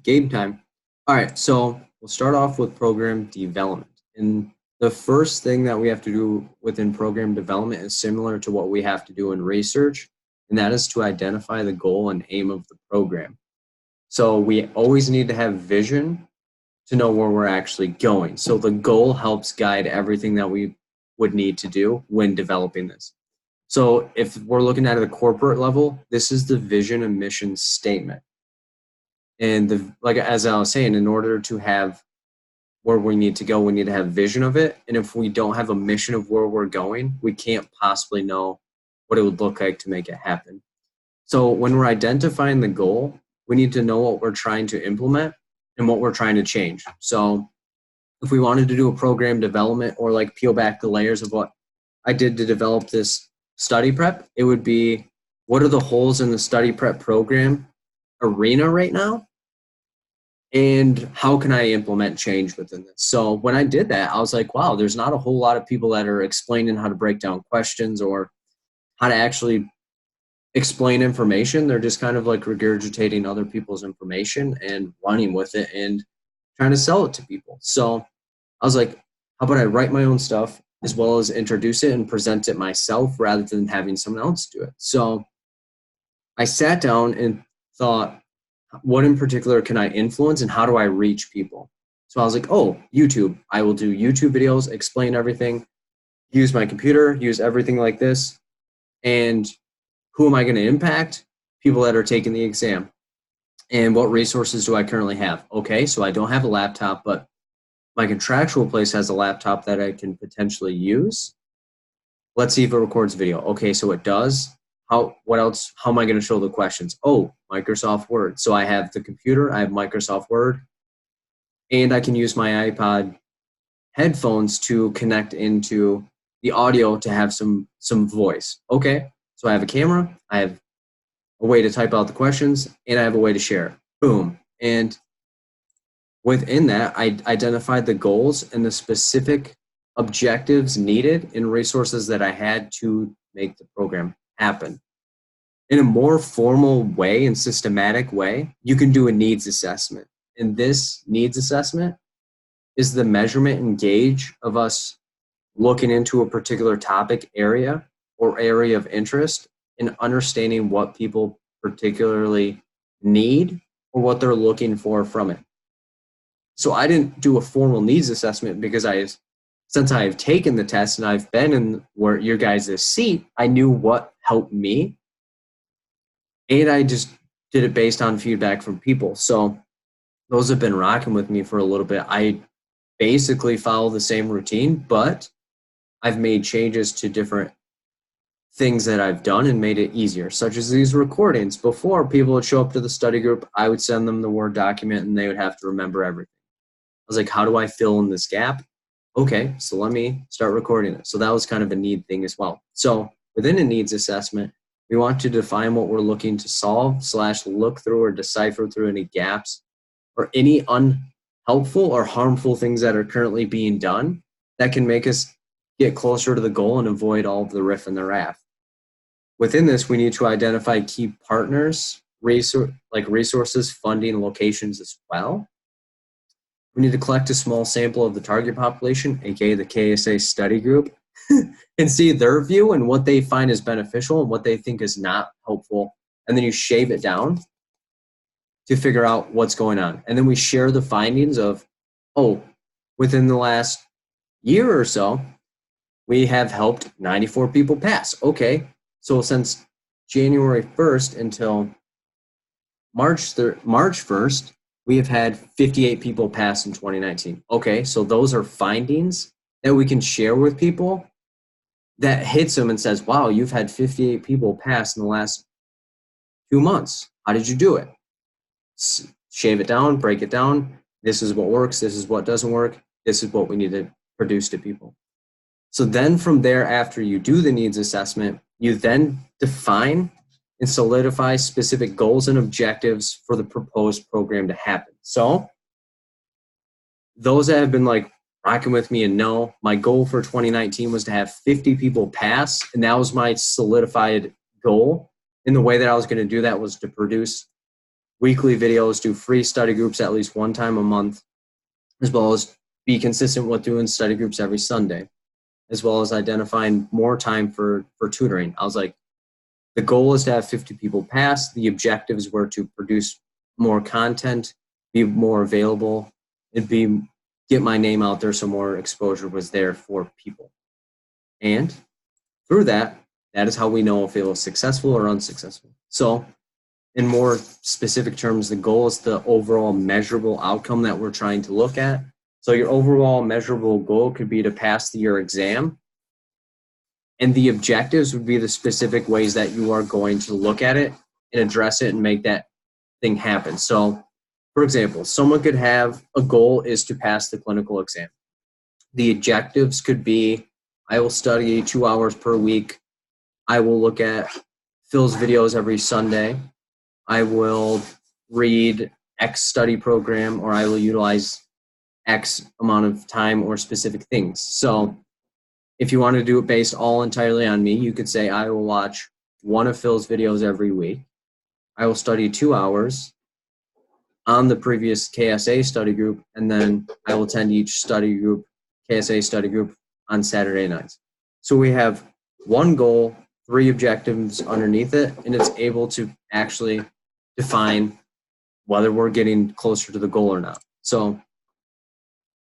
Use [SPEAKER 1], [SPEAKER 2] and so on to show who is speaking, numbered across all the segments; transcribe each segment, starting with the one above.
[SPEAKER 1] Game time. All right, so we'll start off with program development. And the first thing that we have to do within program development is similar to what we have to do in research, and that is to identify the goal and aim of the program. So we always need to have vision to know where we're actually going. So the goal helps guide everything that we would need to do when developing this. So if we're looking at the corporate level, this is the vision and mission statement. And like as I was saying, in order to have where we need to go, we need to have vision of it. And if we don't have a mission of where we're going, we can't possibly know what it would look like to make it happen. So when we're identifying the goal, we need to know what we're trying to implement and what we're trying to change. So if we wanted to do a program development or like peel back the layers of what I did to develop this study prep, it would be, what are the holes in the study prep program arena right now? And how can I implement change within this? So when I did that, I was like, wow, there's not a whole lot of people that are explaining how to break down questions or how to actually explain information. They're just kind of like regurgitating other people's information and running with it and trying to sell it to people. So I was like, how about I write my own stuff as well as introduce it and present it myself rather than having someone else do it. So I sat down and thought, what in particular can I influence and how do I reach people? So I was like, oh, YouTube. I will do YouTube videos, explain everything, use my computer, use everything like this. And who am I going to impact? People that are taking the exam. And what resources do I currently have? Okay, so I don't have a laptop, but my contractual place has a laptop that I can potentially use. Let's see if it records video. Okay, so it does. What else? How am I going to show the questions? Oh, Microsoft Word. So I have the computer, I have Microsoft Word, and I can use my iPod headphones to connect into the audio to have some voice. Okay, so I have a camera, I have a way to type out the questions, and I have a way to share. Boom. And within that, I identified the goals and the specific objectives needed and resources that I had to make the program happen. In a more formal way and systematic way, you can do a needs assessment. And this needs assessment is the measurement and gauge of us looking into a particular topic area or area of interest and understanding what people particularly need or what they're looking for from it. So I didn't do a formal needs assessment because since I have taken the test and I've been in where your guys' seat, I knew what helped me. And I just did it based on feedback from people. So those have been rocking with me for a little bit. I basically follow the same routine, but I've made changes to different things that I've done and made it easier, such as these recordings. Before, people would show up to the study group, I would send them the Word document, and they would have to remember everything. I was like, how do I fill in this gap? Okay, so let me start recording it. So that was kind of a need thing as well. So within a needs assessment, we want to define what we're looking to solve / look through or decipher through any gaps or any unhelpful or harmful things that are currently being done that can make us get closer to the goal and avoid all of the riff and the raff. Within this, we need to identify key partners, resources, funding, locations as well. We need to collect a small sample of the target population, aka the KSA study group, and see their view and what they find is beneficial and what they think is not helpful. And then you shave it down to figure out what's going on. And then we share the findings of, oh, within the last year or so, we have helped 94 people pass. Okay, so since January 1st until March 1st, we have had 58 people pass in 2019. Okay, so those are findings that we can share with people that hits them and says, wow, you've had 58 people pass in the last 2 months. How did you do it? Shave it down, break it down. This is what works. This is what doesn't work. This is what we need to produce to people. So then from there, after you do the needs assessment, you then define and solidify specific goals and objectives for the proposed program to happen. So those that have been like rocking with me and know, my goal for 2019 was to have 50 people pass, and that was my solidified goal. And the way that I was going to do that was to produce weekly videos, do free study groups at least one time a month, as well as be consistent with doing study groups every Sunday, as well as identifying more time for tutoring. I was like, the goal is to have 50 people pass. The objectives were to produce more content, be more available, and get my name out there so more exposure was there for people. And through that is how we know if it was successful or unsuccessful. So in more specific terms, the goal is the overall measurable outcome that we're trying to look at. So your overall measurable goal could be to pass your exam. And the objectives would be the specific ways that you are going to look at it and address it and make that thing happen. So, for example, someone could have a goal is to pass the clinical exam. The objectives could be, I will study 2 hours per week. I will look at Phil's videos every Sunday. I will read X study program, or I will utilize X amount of time or specific things. So if you want to do it based all entirely on me, you could say I will watch one of Phil's videos every week. I will study 2 hours on the previous KSA study group, and then I will attend each study group, KSA study group, on Saturday nights. So we have one goal, 3 objectives underneath it, and it's able to actually define whether we're getting closer to the goal or not. So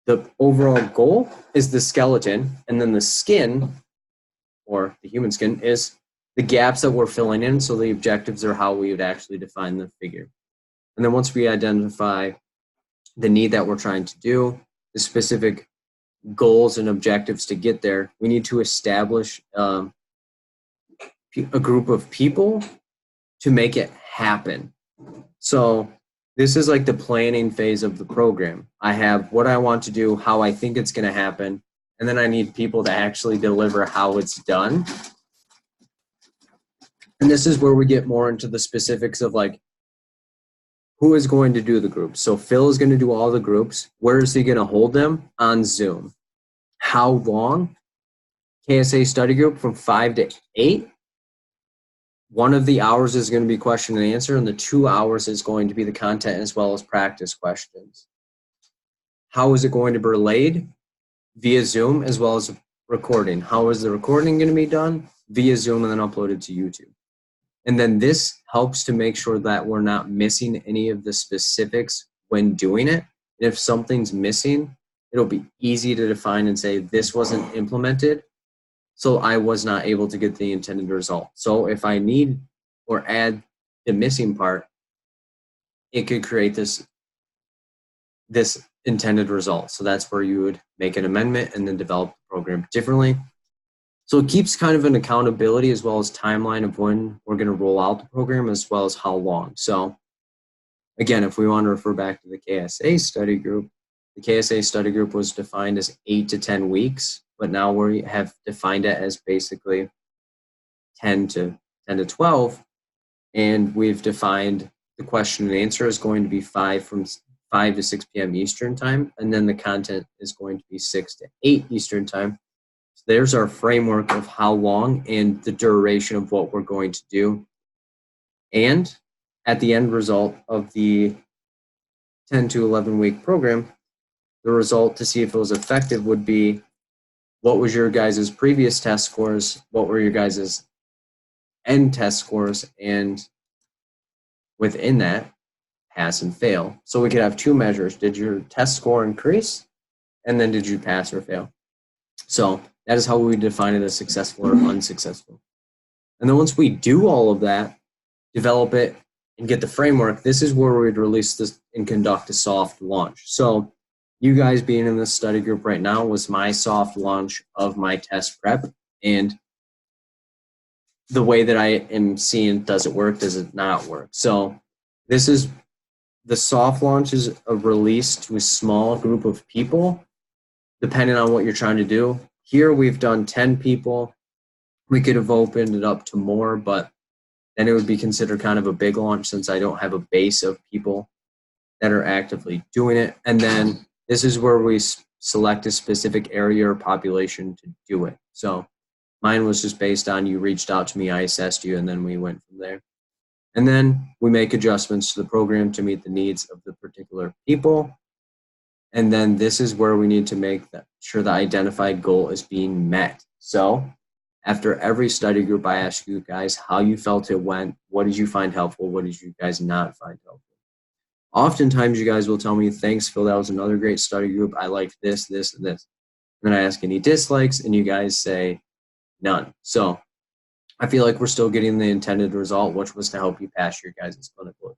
[SPEAKER 1] the overall goal is the skeleton, and then the skin, or the human skin, is the gaps that we're filling in. So the objectives are how we would actually define the figure. And then once we identify the need that we're trying to do, the specific goals and objectives to get there, we need to establish a group of people to make it happen. So this is like the planning phase of the program. I have what I want to do, how I think it's going to happen, and then I need people to actually deliver how it's done. And this is where we get more into the specifics of like, who is going to do the groups? So Phil is going to do all the groups. Where is he going to hold them? On Zoom. How long? KSA study group from 5 to 8. One of the hours is going to be question and answer, and the 2 hours is going to be the content as well as practice questions. How is it going to be relayed? Via Zoom as well as recording. How is the recording going to be done? Via Zoom and then uploaded to YouTube. And then this helps to make sure that we're not missing any of the specifics when doing it. And if something's missing, it'll be easy to define and say this wasn't implemented, so I was not able to get the intended result. So if I need or add the missing part, it could create this intended result. So that's where you would make an amendment and then develop the program differently. So it keeps kind of an accountability as well as timeline of when we're going to roll out the program as well as how long. So again, if we want to refer back to the KSA study group, the KSA study group was defined as 8 to 10 weeks, but now we have defined it as basically 10 to 12. And we've defined the question and answer is going to be 5 to 6 p.m. Eastern time. And then the content is going to be 6 to 8 Eastern time. So there's our framework of how long and the duration of what we're going to do. And at the end result of the 10 to 11 week program, the result to see if it was effective would be what was your guys' previous test scores, what were your guys' end test scores, and within that, pass and fail. So we could have 2 measures. Did your test score increase? And then did you pass or fail? So that is how we define it as successful or unsuccessful. And then once we do all of that, develop it, and get the framework, this is where we'd release this and conduct a soft launch. So you guys being in this study group right now was my soft launch of my test prep. And the way that I am seeing, does it work, does it not work? So this is the soft launch is a release to a small group of people, depending on what you're trying to do. Here we've done 10 people. We could have opened it up to more, but then it would be considered kind of a big launch since I don't have a base of people that are actively doing it. And then this is where we select a specific area or population to do it. So mine was just based on you reached out to me, I assessed you, and then we went from there. And then we make adjustments to the program to meet the needs of the particular people. And then this is where we need to make sure the identified goal is being met. So after every study group, I ask you guys how you felt it went. What did you find helpful? What did you guys not find helpful? Oftentimes you guys will tell me, thanks, Phil, that was another great study group. I liked this, this, and this. And then I ask any dislikes, and you guys say none. So I feel like we're still getting the intended result, which was to help you pass your guys' clinical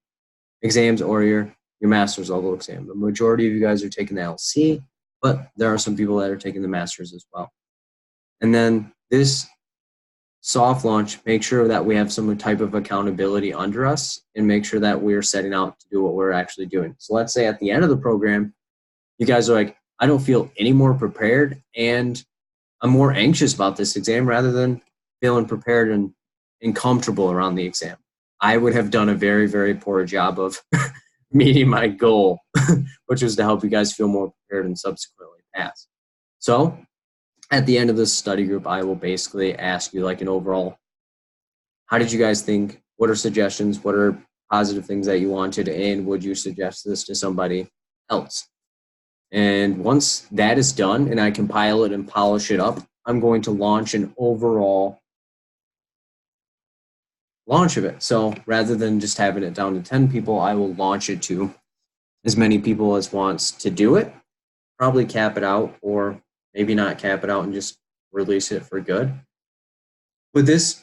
[SPEAKER 1] exams or your master's level exam. The majority of you guys are taking the LC, but there are some people that are taking the master's as well. And then this soft launch, make sure that we have some type of accountability under us and make sure that we're setting out to do what we're actually doing. So let's say at the end of the program, you guys are like, I don't feel any more prepared and I'm more anxious about this exam rather than feeling prepared and comfortable around the exam. I would have done a very, very poor job of meeting my goal, which was to help you guys feel more prepared and subsequently pass. So at the end of this study group, I will basically ask you like an overall, how did you guys think? What are suggestions? What are positive things that you wanted? And would you suggest this to somebody else? And once that is done and I compile it and polish it up, I'm going to launch an overall launch of it. So rather than just having it down to 10 people, I will launch it to as many people as wants to do it, probably cap it out or maybe not cap it out and just release it for good. With this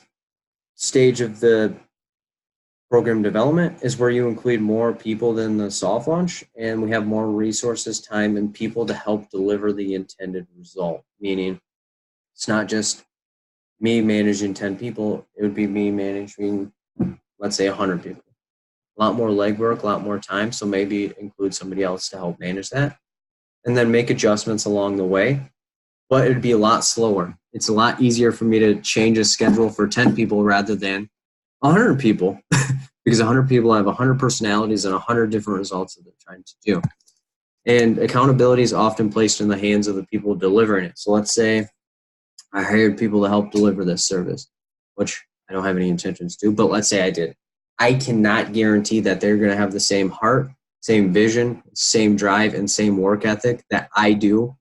[SPEAKER 1] stage of the program development is where you include more people than the soft launch, and we have more resources, time, and people to help deliver the intended result, meaning it's not just me managing 10 people, it would be me managing, let's say, 100 people. A lot more legwork, a lot more time, so maybe include somebody else to help manage that. And then make adjustments along the way, but it would be a lot slower. It's a lot easier for me to change a schedule for 10 people rather than 100 people, because 100 people have 100 personalities and 100 different results that they're trying to do. And accountability is often placed in the hands of the people delivering it. So let's say I hired people to help deliver this service, which I don't have any intentions to, but let's say I did. I cannot guarantee that they're going to have the same heart, same vision, same drive, and same work ethic that I do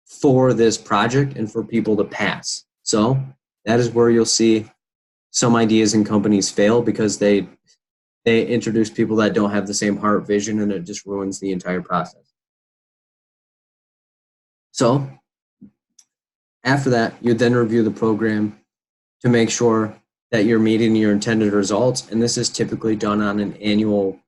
[SPEAKER 1] for this project and for people to pass. So that is where you'll see some ideas and companies fail because they introduce people that don't have the same heart, vision, and it just ruins the entire process. So after that, you then review the program to make sure that you're meeting your intended results. And this is typically done on an annual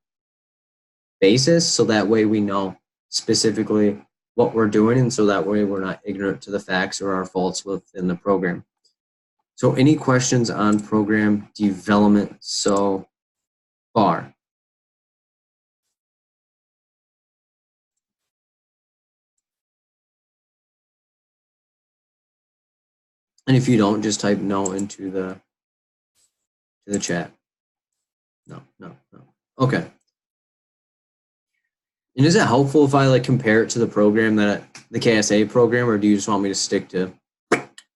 [SPEAKER 1] basis. So that way we know specifically what we're doing. And so that way we're not ignorant to the facts or our faults within the program. So any questions on program development so far? And if you don't, just type no into the chat. No. Okay. And is it helpful if I like compare it to the program that the KSA program, or do you just want me to stick to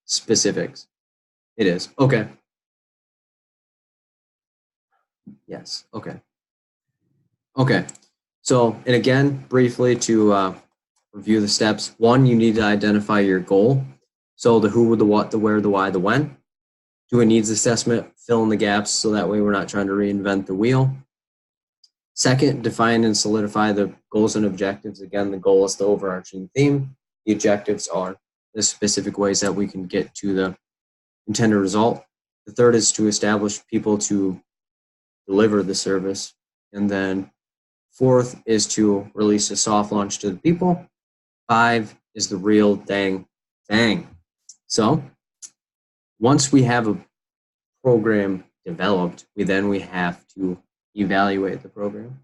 [SPEAKER 1] specifics? It is. Okay. Yes. Okay. Okay. So, and again, briefly to review the steps. 1, you need to identify your goal. So the who, the what, the where, the why, the when. Do a needs assessment, fill in the gaps so that way we're not trying to reinvent the wheel. 2nd, define and solidify the goals and objectives. Again, the goal is the overarching theme. The objectives are the specific ways that we can get to the intended result. The 3rd is to establish people to deliver the service. And then 4th is to release a soft launch to the people. 5 is the real thing. So once we have a program developed, we have to evaluate the program.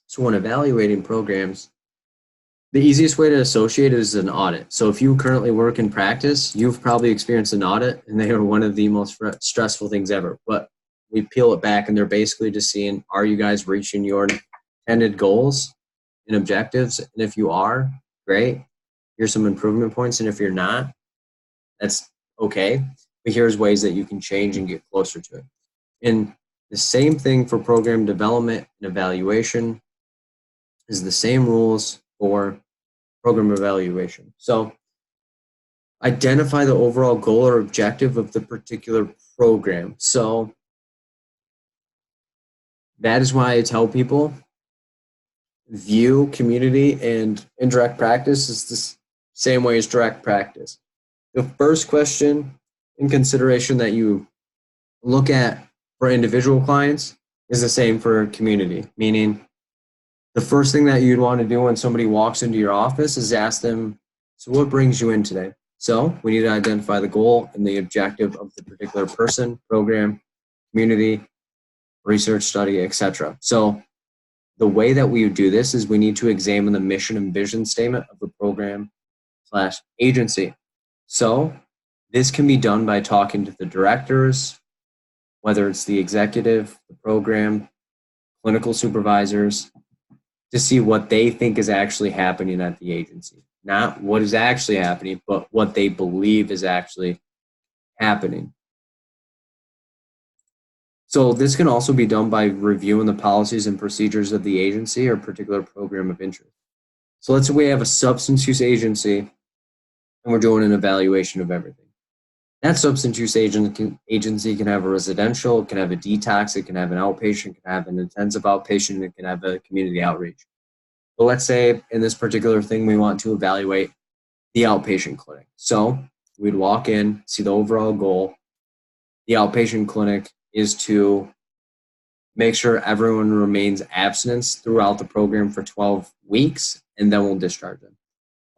[SPEAKER 1] So when evaluating programs, the easiest way to associate it is an audit. So if you currently work in practice, you've probably experienced an audit, and they are one of the most stressful things ever. But we peel it back, and they're basically just seeing, are you guys reaching your intended goals and objectives? And if you are, great. Here's some improvement points. And if you're not, that's okay. But here's ways that you can change and get closer to it. And The same thing for program development and evaluation is the same rules for program evaluation. So identify the overall goal or objective of the particular program. So that is why I tell people view community and indirect practice is the same way as direct practice. The first question in consideration that you look at for individual clients is the same for community, meaning the first thing that you'd want to do when somebody walks into your office is ask them, so what brings you in today? So we need to identify the goal and the objective of the particular person, program, community, research study, etc. So the way that we would do this is we need to examine the mission and vision statement of the program / agency. So this can be done by talking to the directors, whether it's the executive, the program, clinical supervisors, to see what they think is actually happening at the agency. Not what is actually happening, but what they believe is actually happening. So this can also be done by reviewing the policies and procedures of the agency or particular program of interest. So let's say we have a substance use agency and we're doing an evaluation of everything. That substance use agency can have a residential, it can have a detox, it can have an outpatient, it can have an intensive outpatient, it can have a community outreach. But let's say in this particular thing, we want to evaluate the outpatient clinic. So we'd walk in, see the overall goal. The outpatient clinic is to make sure everyone remains abstinence throughout the program for 12 weeks, and then we'll discharge them.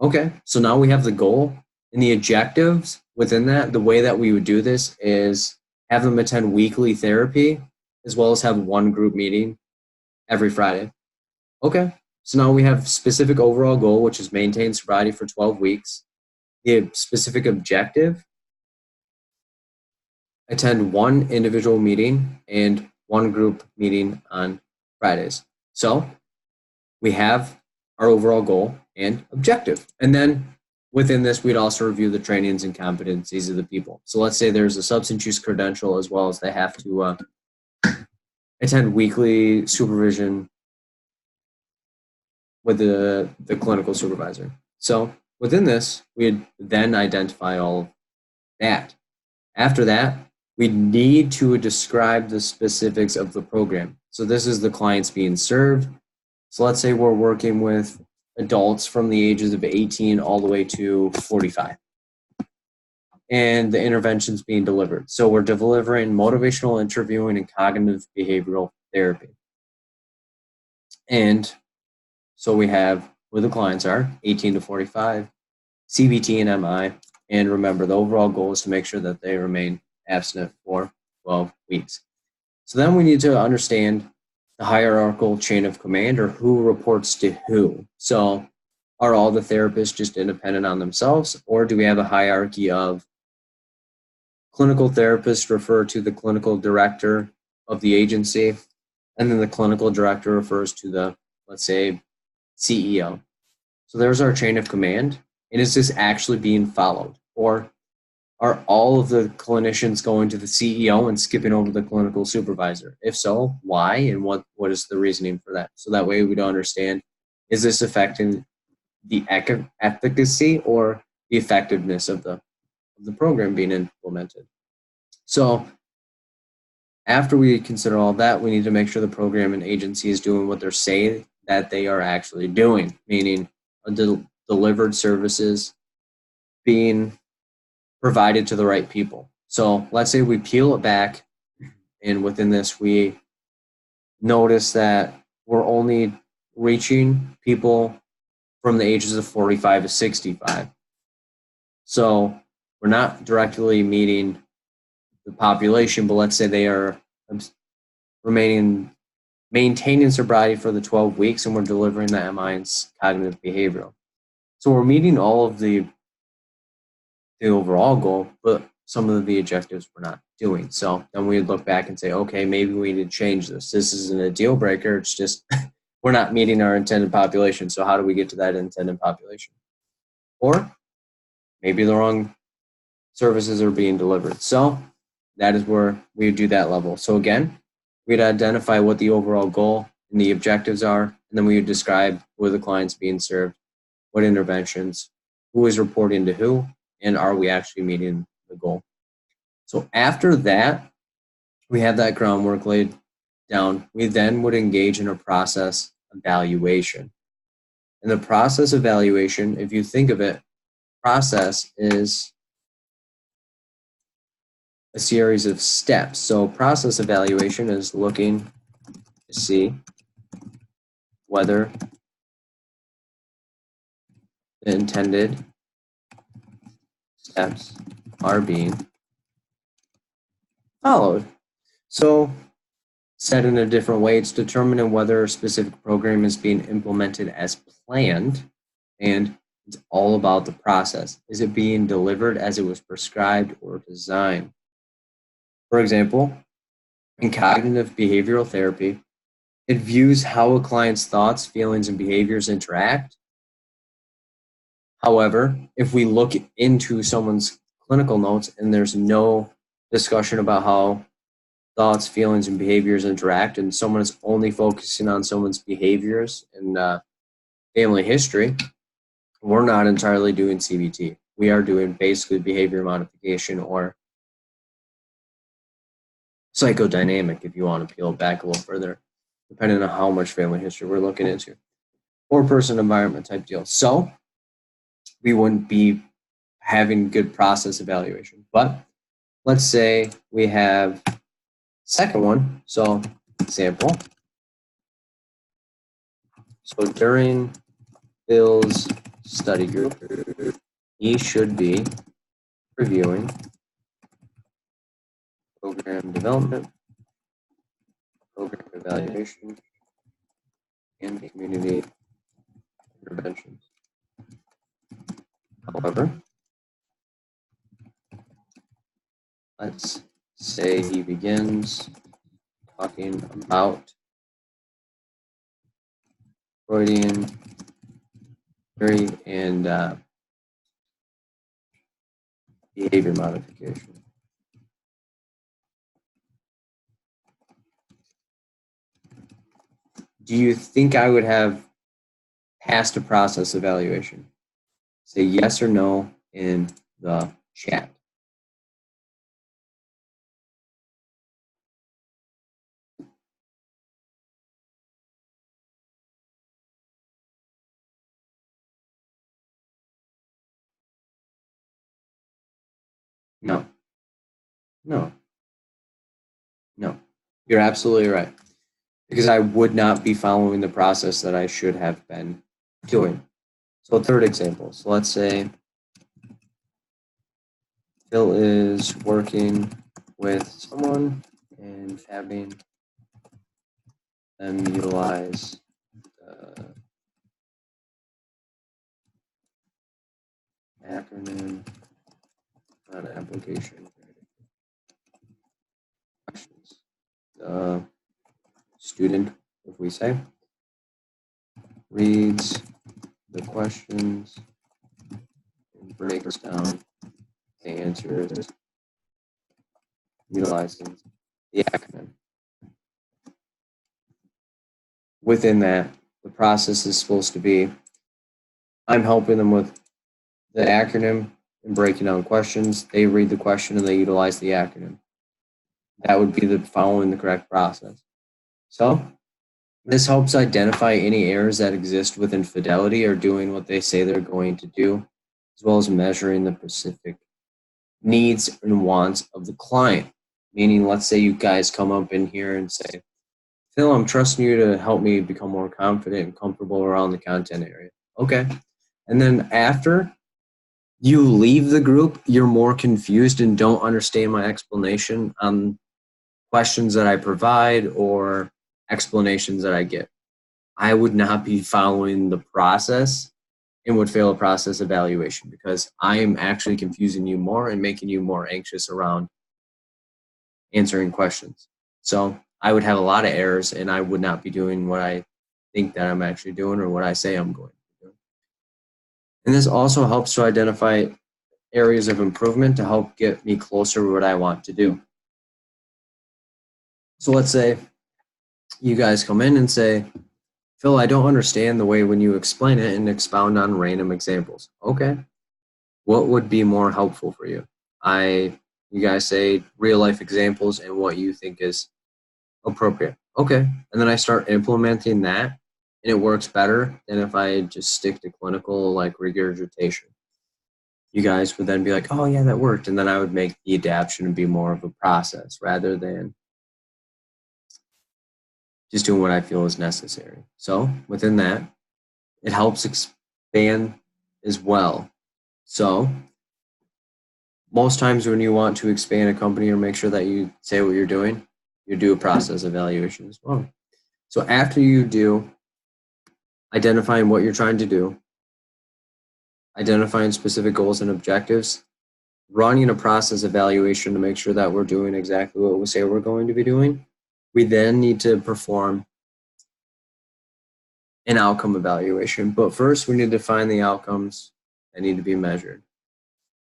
[SPEAKER 1] Okay, so now we have the goal and the objectives within that. The way that we would do this is have them attend weekly therapy as well as have one group meeting every Friday. Okay, so now we have specific overall goal, which is maintain sobriety for 12 weeks. The specific objective, attend one individual meeting and one group meeting on Fridays. So we have our overall goal and objective. And then within this, we'd also review the trainings and competencies of the people. So let's say there's a substance use credential as well as they have to attend weekly supervision with the clinical supervisor. So within this, we'd then identify all of that. After that, we need to describe the specifics of the program. So this is the clients being served. So let's say we're working with adults from the ages of 18 all the way to 45. And the interventions being delivered. So we're delivering motivational interviewing and cognitive behavioral therapy. And so we have who the clients are, 18 to 45, CBT and MI. And remember, the overall goal is to make sure that they remain abstinent for 12 weeks. So then we need to understand the hierarchical chain of command, or who reports to who. So are all the therapists just independent on themselves, or do we have a hierarchy of clinical therapists refer to the clinical director of the agency, and then the clinical director refers to the, let's say, CEO. So there's our chain of command. And is this actually being followed? Or are all of the clinicians going to the CEO and skipping over the clinical supervisor? If so, why, and what is the reasoning for that? So that way we don't understand, is this affecting the efficacy or the effectiveness of the program being implemented? So after we consider all that, we need to make sure the program and agency is doing what they're saying that they are actually doing, meaning delivered services being provided to the right people. So let's say we peel it back, and within this we notice that we're only reaching people from the ages of 45 to 65. So we're not directly meeting the population, but let's say they are maintaining sobriety for the 12 weeks, and we're delivering the MI and cognitive behavioral. So we're meeting all of the overall goal, but some of the objectives we're not doing. So then we look back and say, okay, maybe we need to change this. This isn't a deal breaker. It's just we're not meeting our intended population. So how do we get to that intended population? Or maybe the wrong services are being delivered. So that is where we do that level. So again, we'd identify what the overall goal and the objectives are, and then we would describe where the client's being served, what interventions, who is reporting to who, and are we actually meeting the goal. So after that, we have that groundwork laid down. We then would engage in a process evaluation. And the process evaluation, if you think of it, process is a series of steps. So process evaluation is looking to see whether the intended steps are being followed. So said in a different way, it's determining whether a specific program is being implemented as planned, and it's all about the process. Is it being delivered as it was prescribed or designed? For example, in cognitive behavioral therapy, it views how a client's thoughts, feelings, and behaviors interact. However, if we look into someone's clinical notes and there's no discussion about how thoughts, feelings, and behaviors interact, and someone is only focusing on someone's behaviors and family history, we're not entirely doing CBT. We are doing basically behavior modification or psychodynamic, if you want to peel it back a little further, depending on how much family history we're looking into, or person environment type deal. So we wouldn't be having good process evaluation. But let's say we have second one. So example. So during Bill's study group, he should be reviewing program development, program evaluation, and community interventions. However, let's say he begins talking about Freudian theory and behavior modification. Do you think I would have passed a process evaluation? Say yes or no in the chat. No. No. No. You're absolutely right. Because I would not be following the process that I should have been doing. So third example. So let's say Phil is working with someone and having them utilize acronym on application questions. The student, if we say, reads the questions and breaks down the answers utilizing the acronym. Within that, the process is supposed to be, I'm helping them with the acronym and breaking down questions. They read the question and they utilize the acronym. That would be the following the correct process. So this helps identify any errors that exist within Fidelity or doing what they say they're going to do, as well as measuring the specific needs and wants of the client. Meaning, let's say you guys come up in here and say, Phil, I'm trusting you to help me become more confident and comfortable around the content area. Okay. And then after you leave the group, you're more confused and don't understand my explanation on questions that I provide or explanations that I get. I would not be following the process and would fail a process evaluation because I am actually confusing you more and making you more anxious around answering questions. So I would have a lot of errors and I would not be doing what I think that I'm actually doing or what I say I'm going to do. And this also helps to identify areas of improvement to help get me closer to what I want to do. So let's say you guys come in and say, Phil, I don't understand the way when you explain it, and expound on random examples. Okay. What would be more helpful for you? You guys say real life examples and what you think is appropriate. Okay. And then I start implementing that, and it works better than if I just stick to clinical like regurgitation. You guys would then be like, oh yeah, that worked. And then I would make the adaptation and be more of a process rather than just doing what I feel is necessary. So within that, it helps expand as well. So most times when you want to expand a company or make sure that you say what you're doing, you do a process evaluation as well. So after you do identifying what you're trying to do, identifying specific goals and objectives, running a process evaluation to make sure that we're doing exactly what we say we're going to be doing, we then need to perform an outcome evaluation. But first, we need to find the outcomes that need to be measured.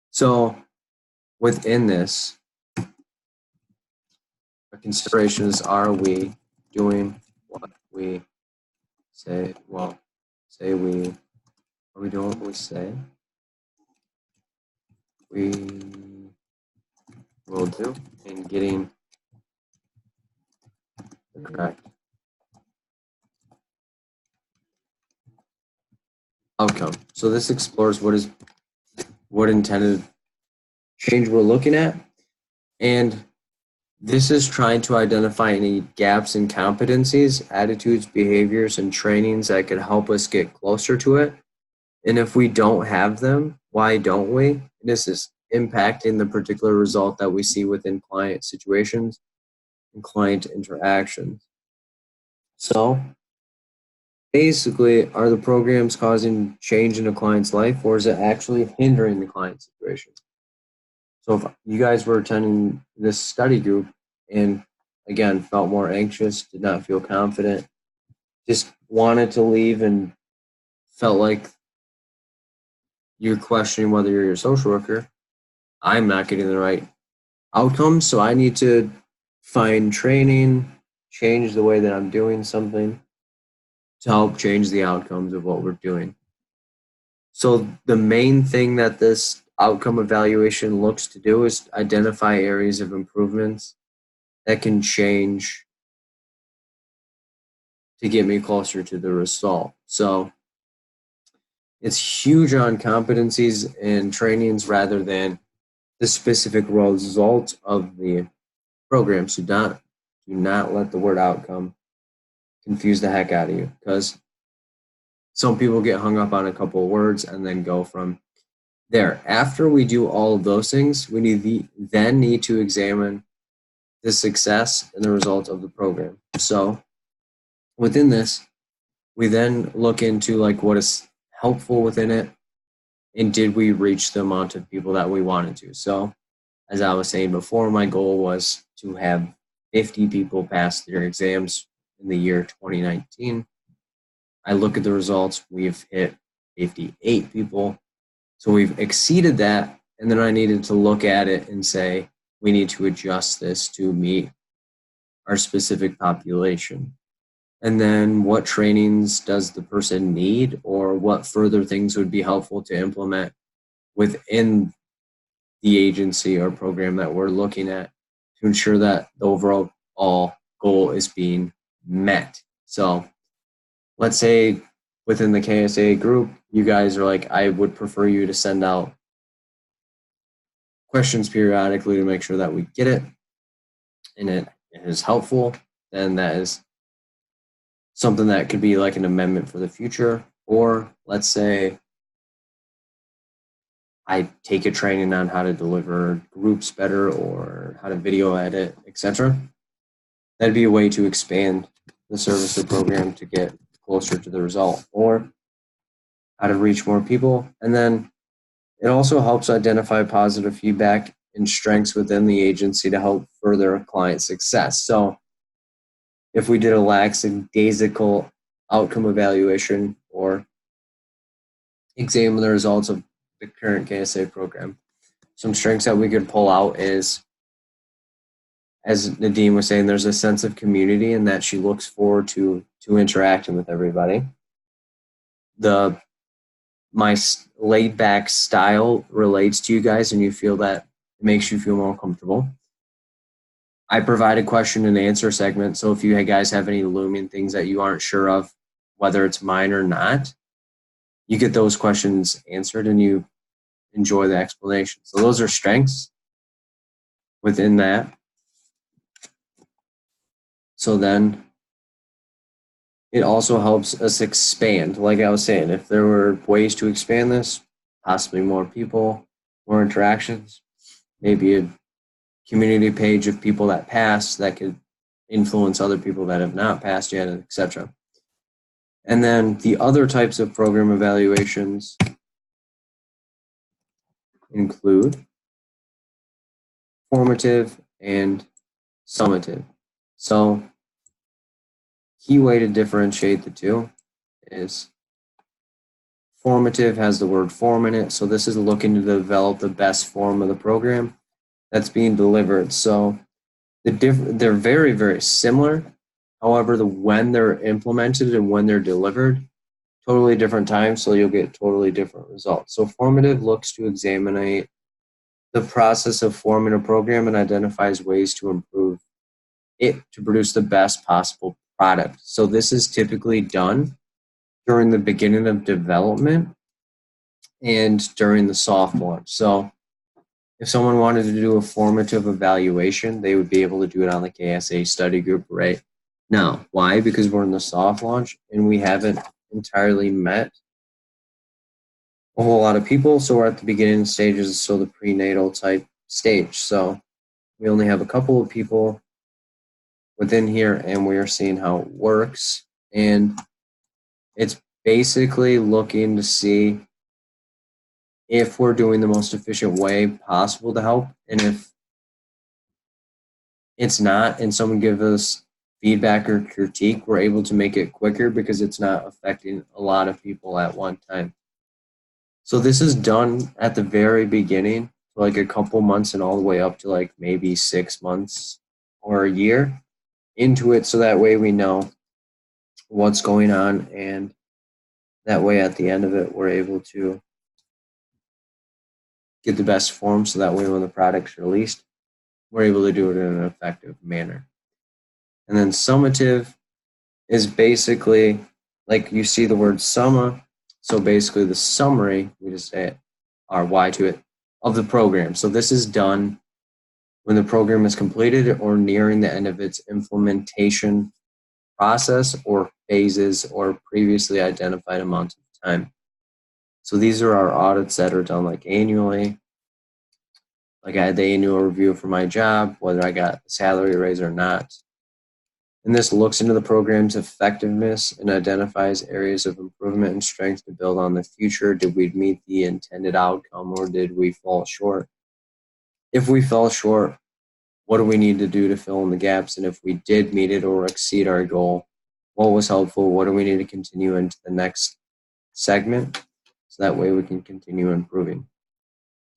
[SPEAKER 1] So within this, our considerations are we doing what we say? Well, say we, are we doing what we say? We will do in getting the correct outcome. So this explores what intended change we're looking at, and this is trying to identify any gaps in competencies, attitudes, behaviors, and trainings that could help us get closer to it. And if we don't have them, why don't we? This is impacting the particular result that we see within client situations and client interactions. So basically, are the programs causing change in a client's life, or is it actually hindering the client situation? So if you guys were attending this study group and again felt more anxious, did not feel confident, just wanted to leave and felt like you're questioning whether you're a social worker, I'm not getting the right outcomes, so I need to find training, change the way that I'm doing something to help change the outcomes of what we're doing. So the main thing that this outcome evaluation looks to do is identify areas of improvements that can change to get me closer to the result. So it's huge on competencies and trainings rather than the specific result of the program. So do not let the word outcome confuse the heck out of you, because some people get hung up on a couple of words and then go from there. After we do all of those things, we then need to examine the success and the result of the program. So within this, we then look into like what is helpful within it, and did we reach the amount of people that we wanted to. So as I was saying before, my goal was to have 50 people pass their exams in the year 2019. I look at the results, we've hit 58 people. So we've exceeded that, and then I needed to look at it and say, we need to adjust this to meet our specific population. And then what trainings does the person need, or what further things would be helpful to implement within the agency or program that we're looking at to ensure that the overall goal is being met. So let's say within the KSA group, you guys are like, I would prefer you to send out questions periodically to make sure that we get it and it is helpful. Then that is something that could be like an amendment for the future. Or let's say I take a training on how to deliver groups better or how to video edit, etc. That'd be a way to expand the service or program to get closer to the result, or how to reach more people. And then it also helps identify positive feedback and strengths within the agency to help further client success. So if we did a lackadaisical outcome evaluation or examine the results of the current KSA program, some strengths that we could pull out is as Nadine was saying, there's a sense of community and that she looks forward to interacting with everybody. My laid back style relates to you guys and you feel that it makes you feel more comfortable. I provide a question and answer segment. So if you guys have any looming things that you aren't sure of, whether it's mine or not, you get those questions answered and you enjoy the explanation. So those are strengths within that. So then it also helps us expand. Like I was saying, if there were ways to expand this, possibly more people, more interactions, maybe a community page of people that passed that could influence other people that have not passed yet, etc. And then the other types of program evaluations include formative and summative. So key way to differentiate the two is formative has the word form in it. So this is looking to develop the best form of the program that's being delivered. So they're very, very similar. However, when they're implemented and when they're delivered, totally different times, so you'll get totally different results. So formative looks to examine the process of forming a program and identifies ways to improve it to produce the best possible product. So this is typically done during the beginning of development and during the soft launch. So if someone wanted to do a formative evaluation, they would be able to do it on the KSA study group right now. Why? Because we're in the soft launch and we haven't entirely met a whole lot of people. So we're at the beginning stages, so the prenatal type stage. So we only have a couple of people within here and we are seeing how it works. And it's basically looking to see if we're doing the most efficient way possible to help. And if it's not, and someone gives us feedback or critique, we're able to make it quicker because it's not affecting a lot of people at one time. So this is done at the very beginning, like a couple months and all the way up to like maybe 6 months or a year into it. So that way we know what's going on, and that way at the end of it, we're able to get the best form. So that way when the product's released, we're able to do it in an effective manner. And then summative is basically like you see the word summa. So basically the summary, we just say RY to it, of the program. So this is done when the program is completed or nearing the end of its implementation process or phases or previously identified amounts of time. So these are our audits that are done like annually. Like I had the annual review for my job, whether I got a salary raise or not. And this looks into the program's effectiveness and identifies areas of improvement and strength to build on the future. Did we meet the intended outcome or did we fall short? If we fell short, what do we need to do to fill in the gaps? And if we did meet it or exceed our goal, what was helpful? What do we need to continue into the next segment? So that way we can continue improving.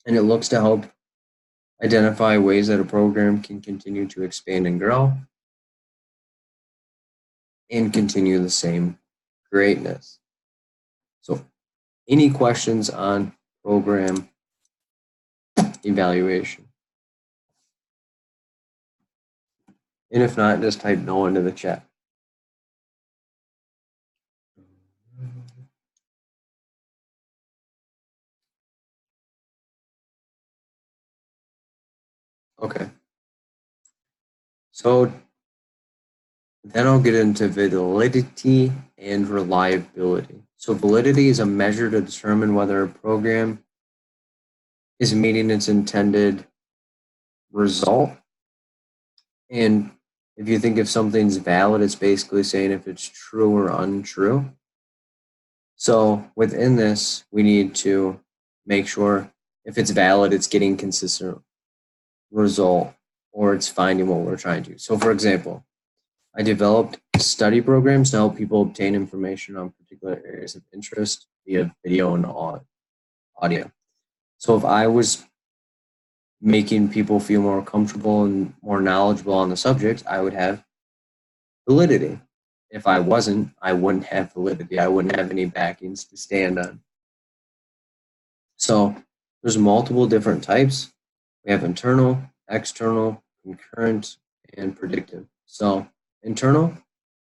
[SPEAKER 1] And it looks to help identify ways that a program can continue to expand and grow and continue the same greatness. So any questions on program evaluation? And if not, just type no into the chat. Okay. So then I'll get into validity and reliability. So validity is a measure to determine whether a program is meeting its intended result. And if you think if something's valid, it's basically saying if it's true or untrue. So within this, we need to make sure if it's valid, it's getting consistent result or it's finding what we're trying to. So for example, I developed study programs to help people obtain information on particular areas of interest via video and audio. So if I was making people feel more comfortable and more knowledgeable on the subject, I would have validity. If I wasn't, I wouldn't have validity. I wouldn't have any backings to stand on. So there's multiple different types. We have internal, external, concurrent, and predictive. So internal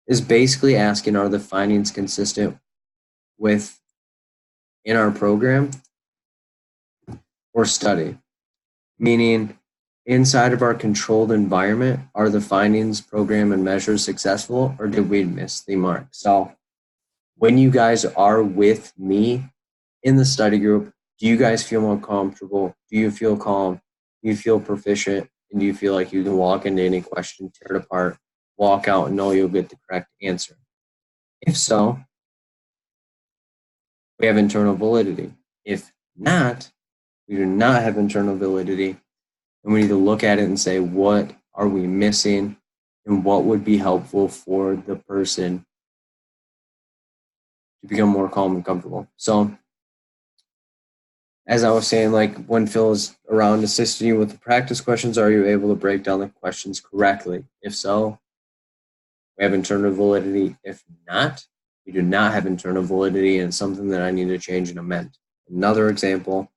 [SPEAKER 1] is basically asking, are the findings consistent with in our program or study? Meaning, inside of our controlled environment, are the findings, program, and measures successful, or did we miss the mark? So when you guys are with me in the study group, do you guys feel more comfortable? Do you feel calm? Do you feel proficient? And do you feel like you can walk into any question, tear it apart, walk out, and know you'll get the correct answer? If so, we have internal validity. If not, we do not have internal validity, and we need to look at it and say, what are we missing, and what would be helpful for the person to become more calm and comfortable. So as I was saying, like when Phil is around assisting you with the practice questions, are you able to break down the questions correctly? If so, we have internal validity. If not, we do not have internal validity, and it's something that I need to change and amend. Another example,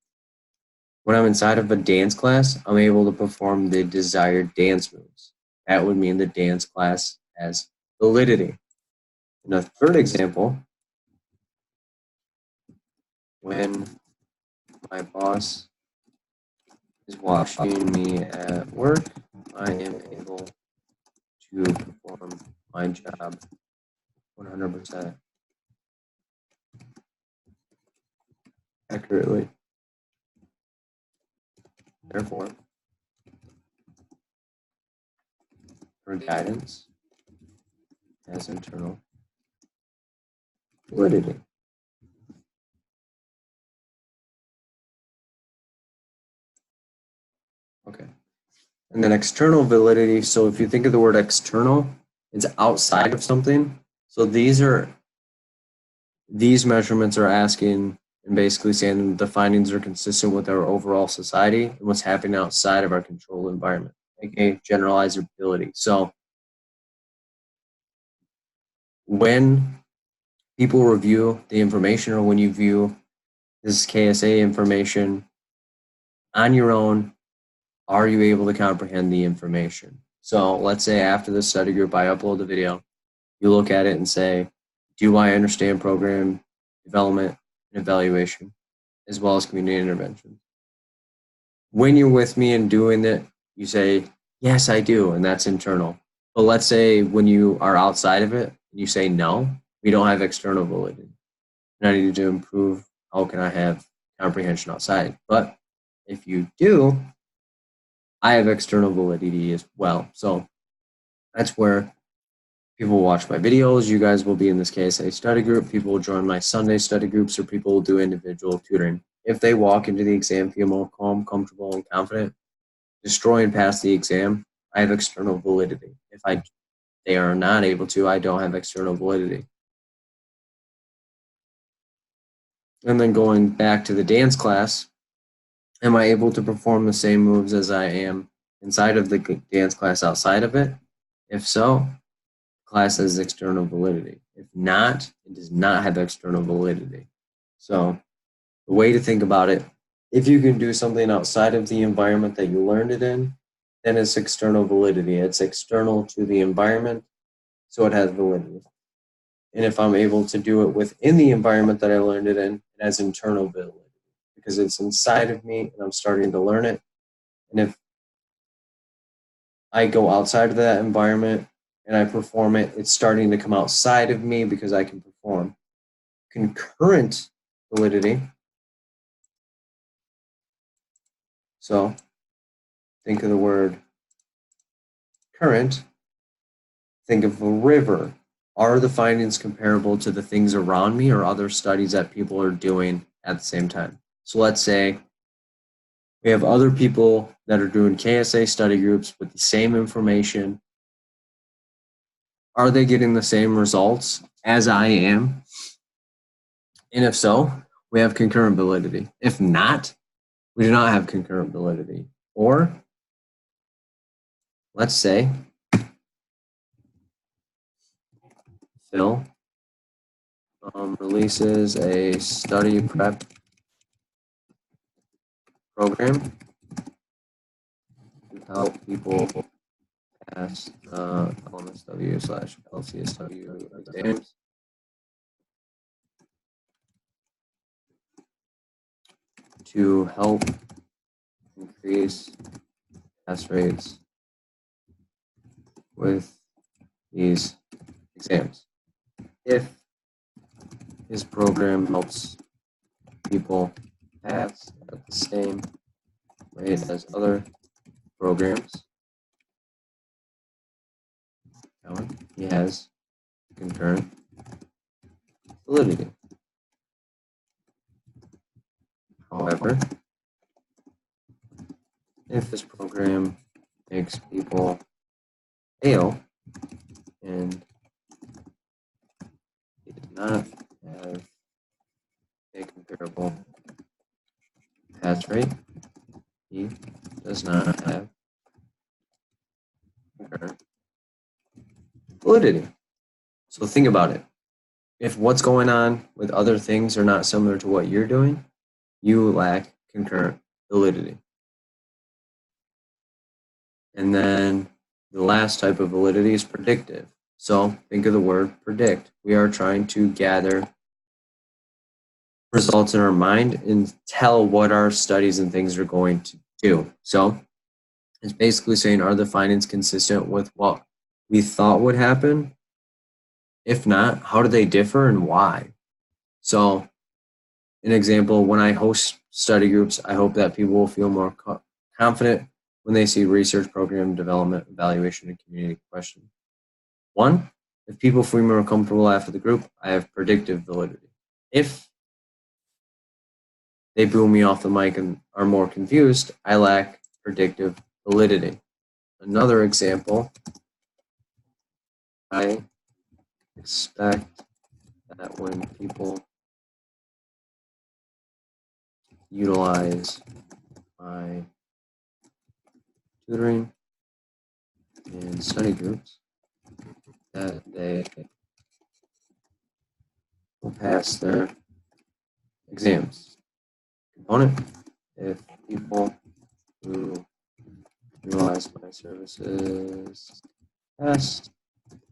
[SPEAKER 1] when I'm inside of a dance class, I'm able to perform the desired dance moves. That would mean the dance class has validity. And a third example, when my boss is watching me at work, I am able to perform my job 100% accurately. Therefore, her guidance has internal validity. Okay. And then external validity. So if you think of the word external, it's outside of something. So these measurements are asking and basically saying the findings are consistent with our overall society and what's happening outside of our controlled environment, aka generalizability. So when people review the information, or when you view this KSA information on your own, are you able to comprehend the information? So let's say after the study group, I upload the video, you look at it and say, do I understand program development and evaluation, as well as community intervention? When you're with me and doing it, you say, yes, I do, and that's internal. But let's say when you are outside of it, you say, no, we don't have external validity. And I need to improve, how can I have comprehension outside? But if you do, I have external validity as well. So that's where people will watch my videos. You guys will be in this KSA study group. People will join my Sunday study groups, or people will do individual tutoring. If they walk into the exam, feel more calm, comfortable, and confident, destroy and pass the exam, I have external validity. If they are not able to, I don't have external validity. And then going back to the dance class, am I able to perform the same moves as I am inside of the dance class outside of it? If so, class has external validity. If not, it does not have external validity. So the way to think about it, if you can do something outside of the environment that you learned it in, then it's external validity. It's external to the environment, so it has validity. And if I'm able to do it within the environment that I learned it in, it has internal validity because it's inside of me and I'm starting to learn it. And if I go outside of that environment and I perform it, it's starting to come outside of me because I can perform. Concurrent validity. So think of the word current. Think of a river. Are the findings comparable to the things around me or other studies that people are doing at the same time? So let's say we have other people that are doing KSA study groups with the same information. Are they getting the same results as I am? And if so, we have concurrent validity. If not, we do not have concurrent validity. Or let's say Phil releases a study prep program to help people pass LMSW/LCSW exams to help increase pass rates with these exams. If his program helps people pass at the same rate as other programs, he has concurrent validity. However, if this program makes people fail and he does not have a comparable pass rate, he does not have concurrent validity. So think about it. If what's going on with other things are not similar to what you're doing, you lack concurrent validity. And then the last type of validity is predictive. So think of the word predict. We are trying to gather results in our mind and tell what our studies and things are going to do. So it's basically saying, are the findings consistent with what we thought would happen? If not, how do they differ and why? So an example, when I host study groups, I hope that people will feel more confident when they see research, program development, evaluation, and community questions. One, if people feel more comfortable after the group, I have predictive validity. If they boo me off the mic and are more confused, I lack predictive validity. Another example, I expect that when people utilize my tutoring and study groups, that they will pass their exams. Component, if people who utilize my services pass,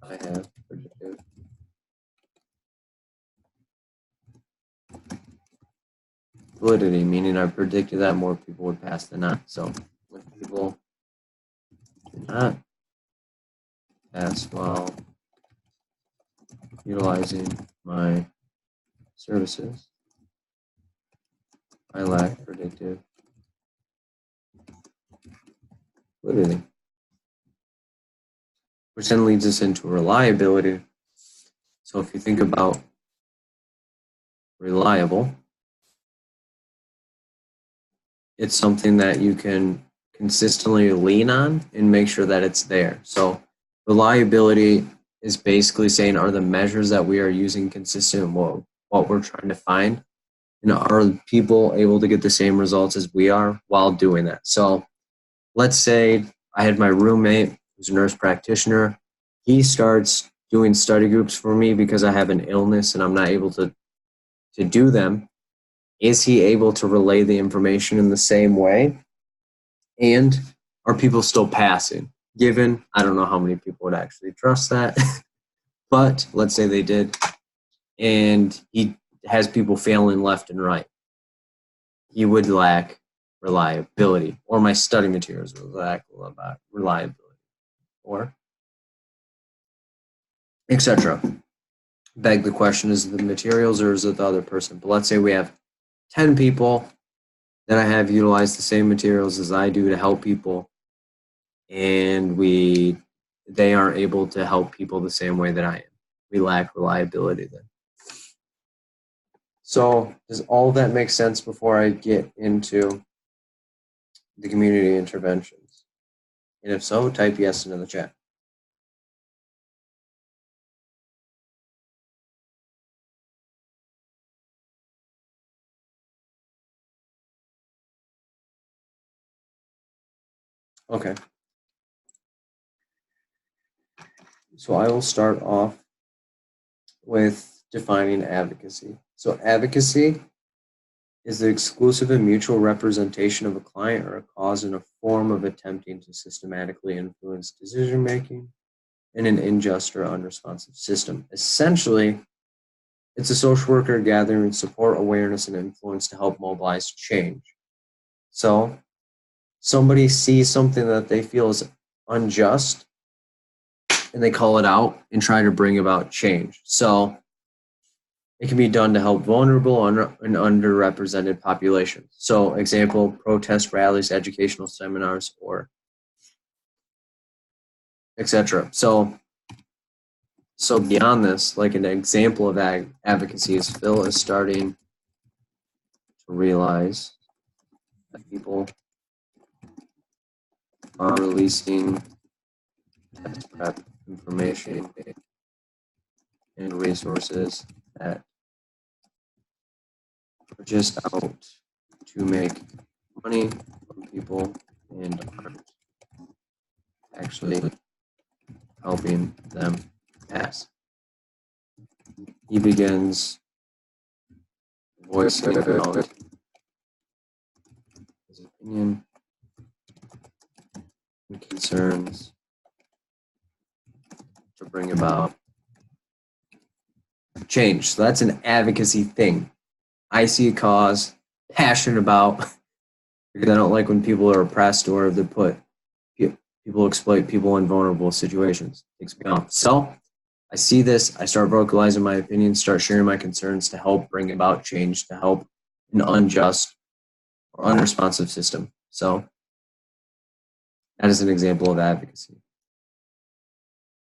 [SPEAKER 1] I have predictive validity, meaning I predicted that more people would pass than not. So when people do not pass while utilizing my services, I lack predictive validity. Which then leads us into reliability. So if you think about reliable, it's something that you can consistently lean on and make sure that it's there. So reliability is basically saying, are the measures that we are using consistent with what we're trying to find? And are people able to get the same results as we are while doing that? So let's say I had my roommate who's a nurse practitioner. He starts doing study groups for me because I have an illness and I'm not able to do them. Is he able to relay the information in the same way? And are people still passing? Given, I don't know how many people would actually trust that, but let's say they did, and he has people failing left and right. He would lack reliability, or my study materials would lack reliability, or etc. Beg the question, is it the materials or is it the other person? But let's say we have 10 people that I have utilized the same materials as I do to help people, and they aren't able to help people the same way that I am. We lack reliability then. So does all that make sense before I get into the community interventions? And if so, type yes into the chat. Okay. So I will start off with defining advocacy. So advocacy is the exclusive and mutual representation of a client or a cause in a form of attempting to systematically influence decision making in an unjust or unresponsive system. Essentially, it's a social worker gathering support, awareness, and influence to help mobilize change. So, somebody sees something that they feel is unjust and they call it out and try to bring about change. So, it can be done to help vulnerable and underrepresented populations. So, example, protest rallies, educational seminars, or etc. So beyond this, like an example of advocacy is Phil is starting to realize that people are releasing test prep information and resources that are just out to make money from people and aren't actually helping them pass. He begins voicing out his opinion and concerns to bring about change. So that's an advocacy thing. I see a cause, passionate about, because I don't like when people are oppressed or they put people exploit people in vulnerable situations. It takes me off. So I see this, I start vocalizing my opinions, start sharing my concerns to help bring about change, to help an unjust or unresponsive system. So that is an example of advocacy.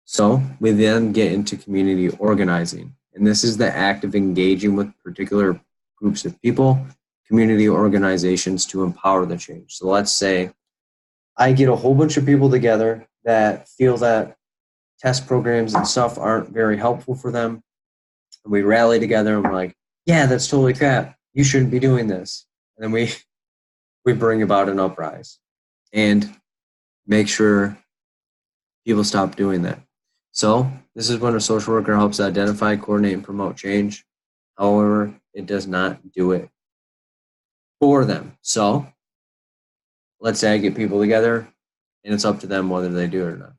[SPEAKER 1] So we then get into community organizing. And this is the act of engaging with particular groups of people, community organizations to empower the change. So let's say I get a whole bunch of people together that feel that test programs and stuff aren't very helpful for them. And we rally together and we're like, yeah, that's totally crap. You shouldn't be doing this. And then we bring about an uprise and make sure people stop doing that. So this is when a social worker helps identify, coordinate, and promote change. However, it does not do it for them. So let's say I get people together and it's up to them whether they do it or not.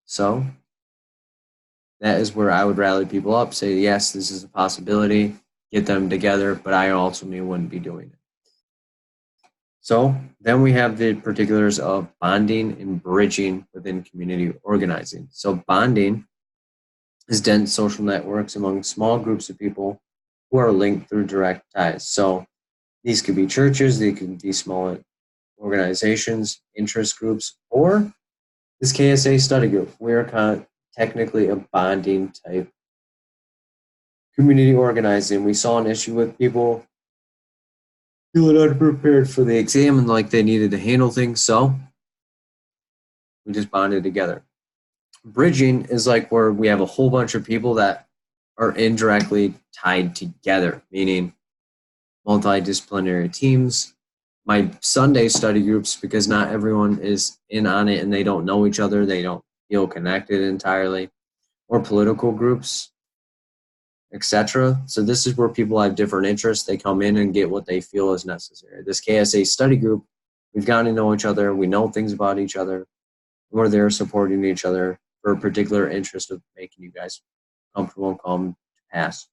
[SPEAKER 1] So that is where I would rally people up, say, yes, this is a possibility, get them together, but I ultimately wouldn't be doing it. So then we have the particulars of bonding and bridging within community organizing. So bonding is dense social networks among small groups of people who are linked through direct ties. So these could be churches, they could be small organizations, interest groups, or this KSA study group. We are technically a bonding type community organizing. We saw an issue with people feeling unprepared for the exam and like they needed to handle things, so we just bonded together. Bridging is like where we have a whole bunch of people that are indirectly tied together, meaning multidisciplinary teams. My Sunday study groups, because not everyone is in on it and they don't know each other, they don't feel connected entirely, or political groups, etc. So this is where people have different interests. They come in and get what they feel is necessary. This KSA study group, we've gotten to know each other. We know things about each other. We're there supporting each other for a particular interest of making you guys comfortable and calm to pass.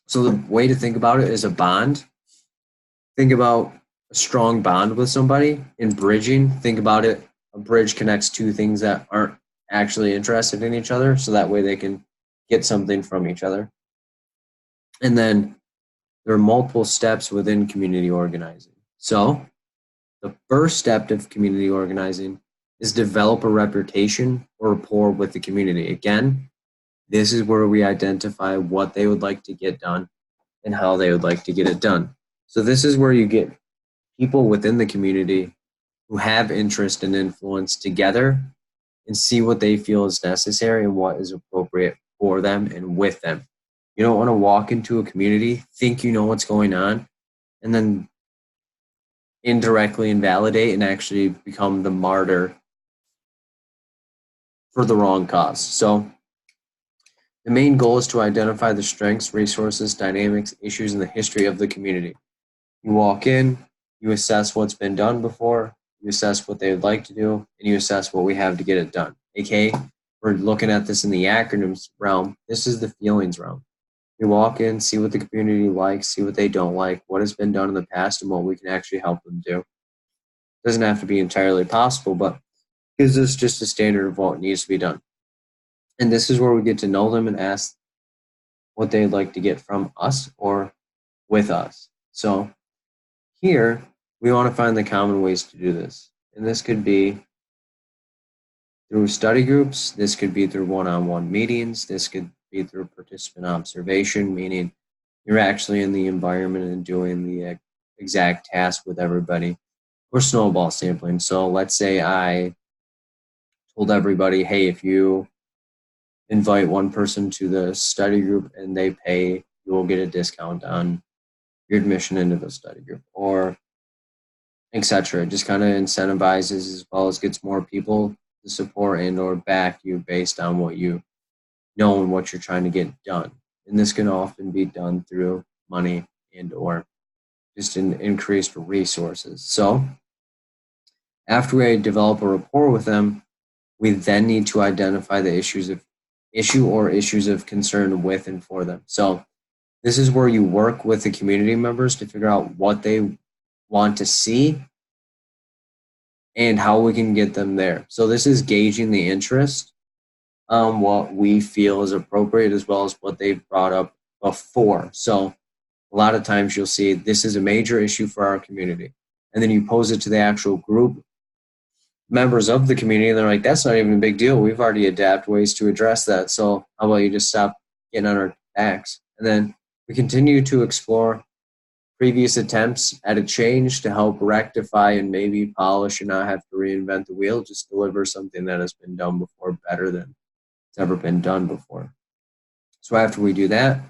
[SPEAKER 1] So the way to think about it is a bond. Think about a strong bond with somebody. In bridging, think about it. A bridge connects two things that aren't actually interested in each other, so that way they can get something from each other. And then there are multiple steps within community organizing. So the first step of community organizing is develop a reputation or rapport with the community. Again, this is where we identify what they would like to get done and how they would like to get it done. So this is where you get people within the community who have interest and influence together and see what they feel is necessary and what is appropriate for them and with them. You don't want to walk into a community, think you know what's going on, and then indirectly invalidate and actually become the martyr for the wrong cause. So the main goal is to identify the strengths, resources, dynamics, issues, and the history of the community. You walk in, you assess what's been done before, you assess what they would like to do, and you assess what we have to get it done. Okay, we're looking at this in the acronyms realm. This is the feelings realm. You walk in, see what the community likes, see what they don't like, what has been done in the past, and what we can actually help them do. It doesn't have to be entirely possible, but gives us just a standard of what needs to be done. And this is where we get to know them and ask what they'd like to get from us or with us. So here, we want to find the common ways to do this. And this could be through study groups. This could be through one-on-one meetings. This could be through participant observation, meaning you're actually in the environment and doing the exact task with everybody. Or snowball sampling. So let's say I told everybody, hey, if you invite one person to the study group and they pay, you will get a discount on your admission into the study group, or etc. It just kind of incentivizes as well as gets more people to support and or back you based on what you know and what you're trying to get done. And this can often be done through money and or just in increased resources. So after we develop a rapport with them, we then need to identify the issues of concern with and for them. So this is where you work with the community members to figure out what they want to see and how we can get them there. So this is gauging the interest, what we feel is appropriate, as well as what they've brought up before. So a lot of times you'll see this is a major issue for our community. And then you pose it to the actual group members of the community, and they're like, that's not even a big deal. We've already adapted ways to address that. So how about you just stop getting on our backs? And then we continue to explore previous attempts at a change to help rectify and maybe polish and not have to reinvent the wheel, just deliver something that has been done before better than it's ever been done before. So after we do that,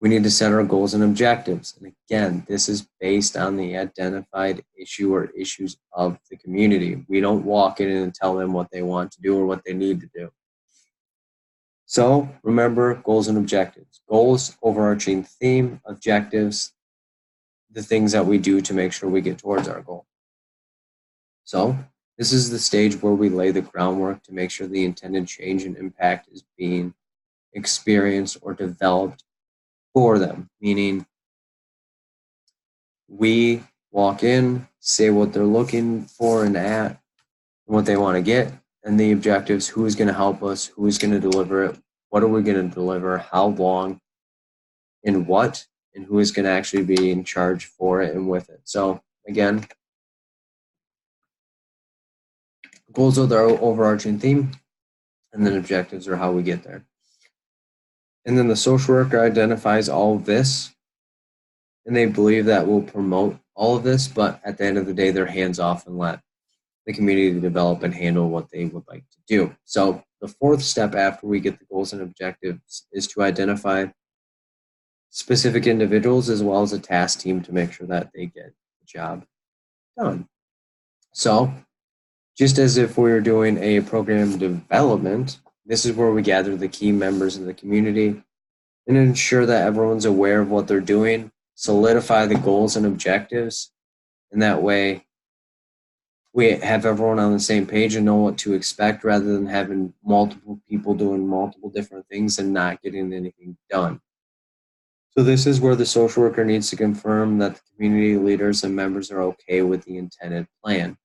[SPEAKER 1] we need to set our goals and objectives. And again, this is based on the identified issue or issues of the community. We don't walk in and tell them what they want to do or what they need to do. So remember, goals and objectives. Goals, overarching theme, objectives, the things that we do to make sure we get towards our goal. So this is the stage where we lay the groundwork to make sure the intended change and impact is being experienced or developed for them, meaning we walk in, say what they're looking for and at, and what they want to get, and the objectives, who is going to help us, who is going to deliver it, what are we going to deliver, how long, and what, and who is going to actually be in charge for it and with it. So again, goals are the overarching theme, and then objectives are how we get there. And then the social worker identifies all of this, and they believe that will promote all of this, but at the end of the day, they're hands off and let the community develop and handle what they would like to do. So the fourth step after we get the goals and objectives is to identify specific individuals as well as a task team to make sure that they get the job done. So just as if we were doing a program development, this is where we gather the key members of the community and ensure that everyone's aware of what they're doing, solidify the goals and objectives, and that way we have everyone on the same page and know what to expect rather than having multiple people doing multiple different things and not getting anything done. So this is where the social worker needs to confirm that the community leaders and members are okay with the intended plan,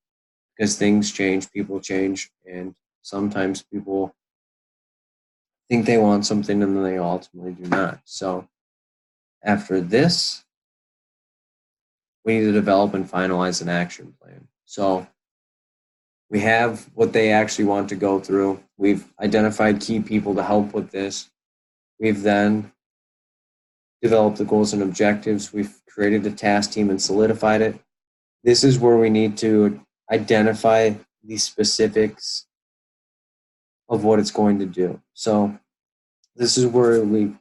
[SPEAKER 1] because things change, people change, and sometimes people think they want something and then they ultimately do not. So after this, we need to develop and finalize an action plan. So we have what they actually want to go through. We've identified key people to help with this. We've then developed the goals and objectives. We've created a task team and solidified it. This is where we need to identify the specifics of what it's going to do. So this is where we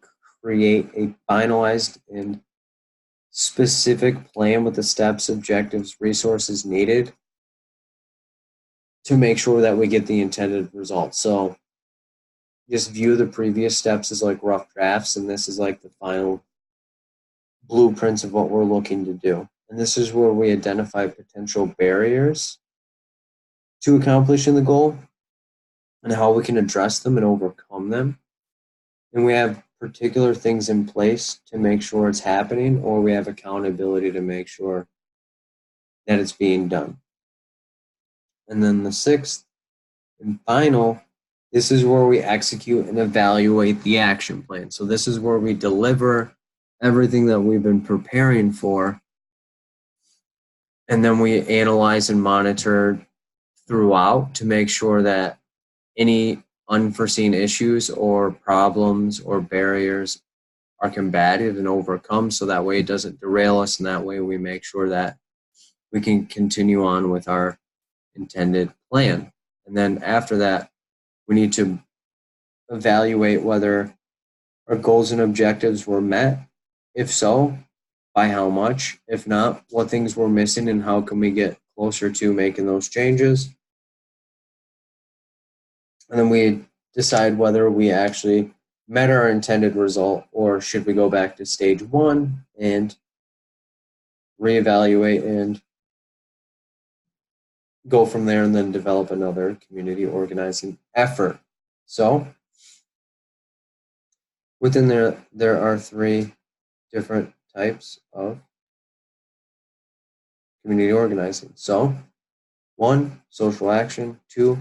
[SPEAKER 1] create a finalized and specific plan with the steps, objectives, resources needed to make sure that we get the intended result. So just view the previous steps as like rough drafts, and this is like the final blueprints of what we're looking to do. And this is where we identify potential barriers to accomplishing the goal and how we can address them and overcome them. And we have particular things in place to make sure it's happening, or we have accountability to make sure that it's being done. And then the sixth and final, this is where we execute and evaluate the action plan. So this is where we deliver everything that we've been preparing for, and then we analyze and monitor throughout to make sure that any unforeseen issues or problems or barriers are combated and overcome, so that way it doesn't derail us, and that way we make sure that we can continue on with our intended plan. And then after that, we need to evaluate whether our goals and objectives were met. If so, by how much? If not, what things were missing and how can we get closer to making those changes? And then we decide whether we actually met our intended result, or should we go back to stage one and reevaluate and go from there and then develop another community organizing effort. So within there are three different types of community organizing. So 1, social action. 2,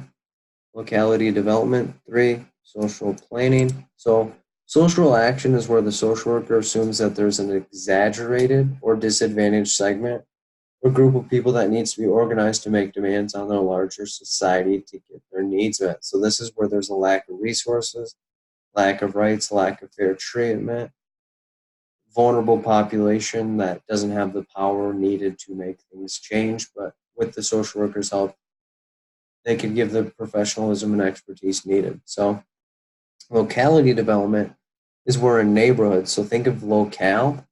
[SPEAKER 1] locality development. 3, social planning. So social action is where the social worker assumes that there's an exaggerated or disadvantaged segment or group of people that needs to be organized to make demands on the larger society to get their needs met. So this is where there's a lack of resources, lack of rights, lack of fair treatment, vulnerable population that doesn't have the power needed to make things change, but with the social worker's help, they can give the professionalism and expertise needed. So locality development is where a neighborhood, so think of locale,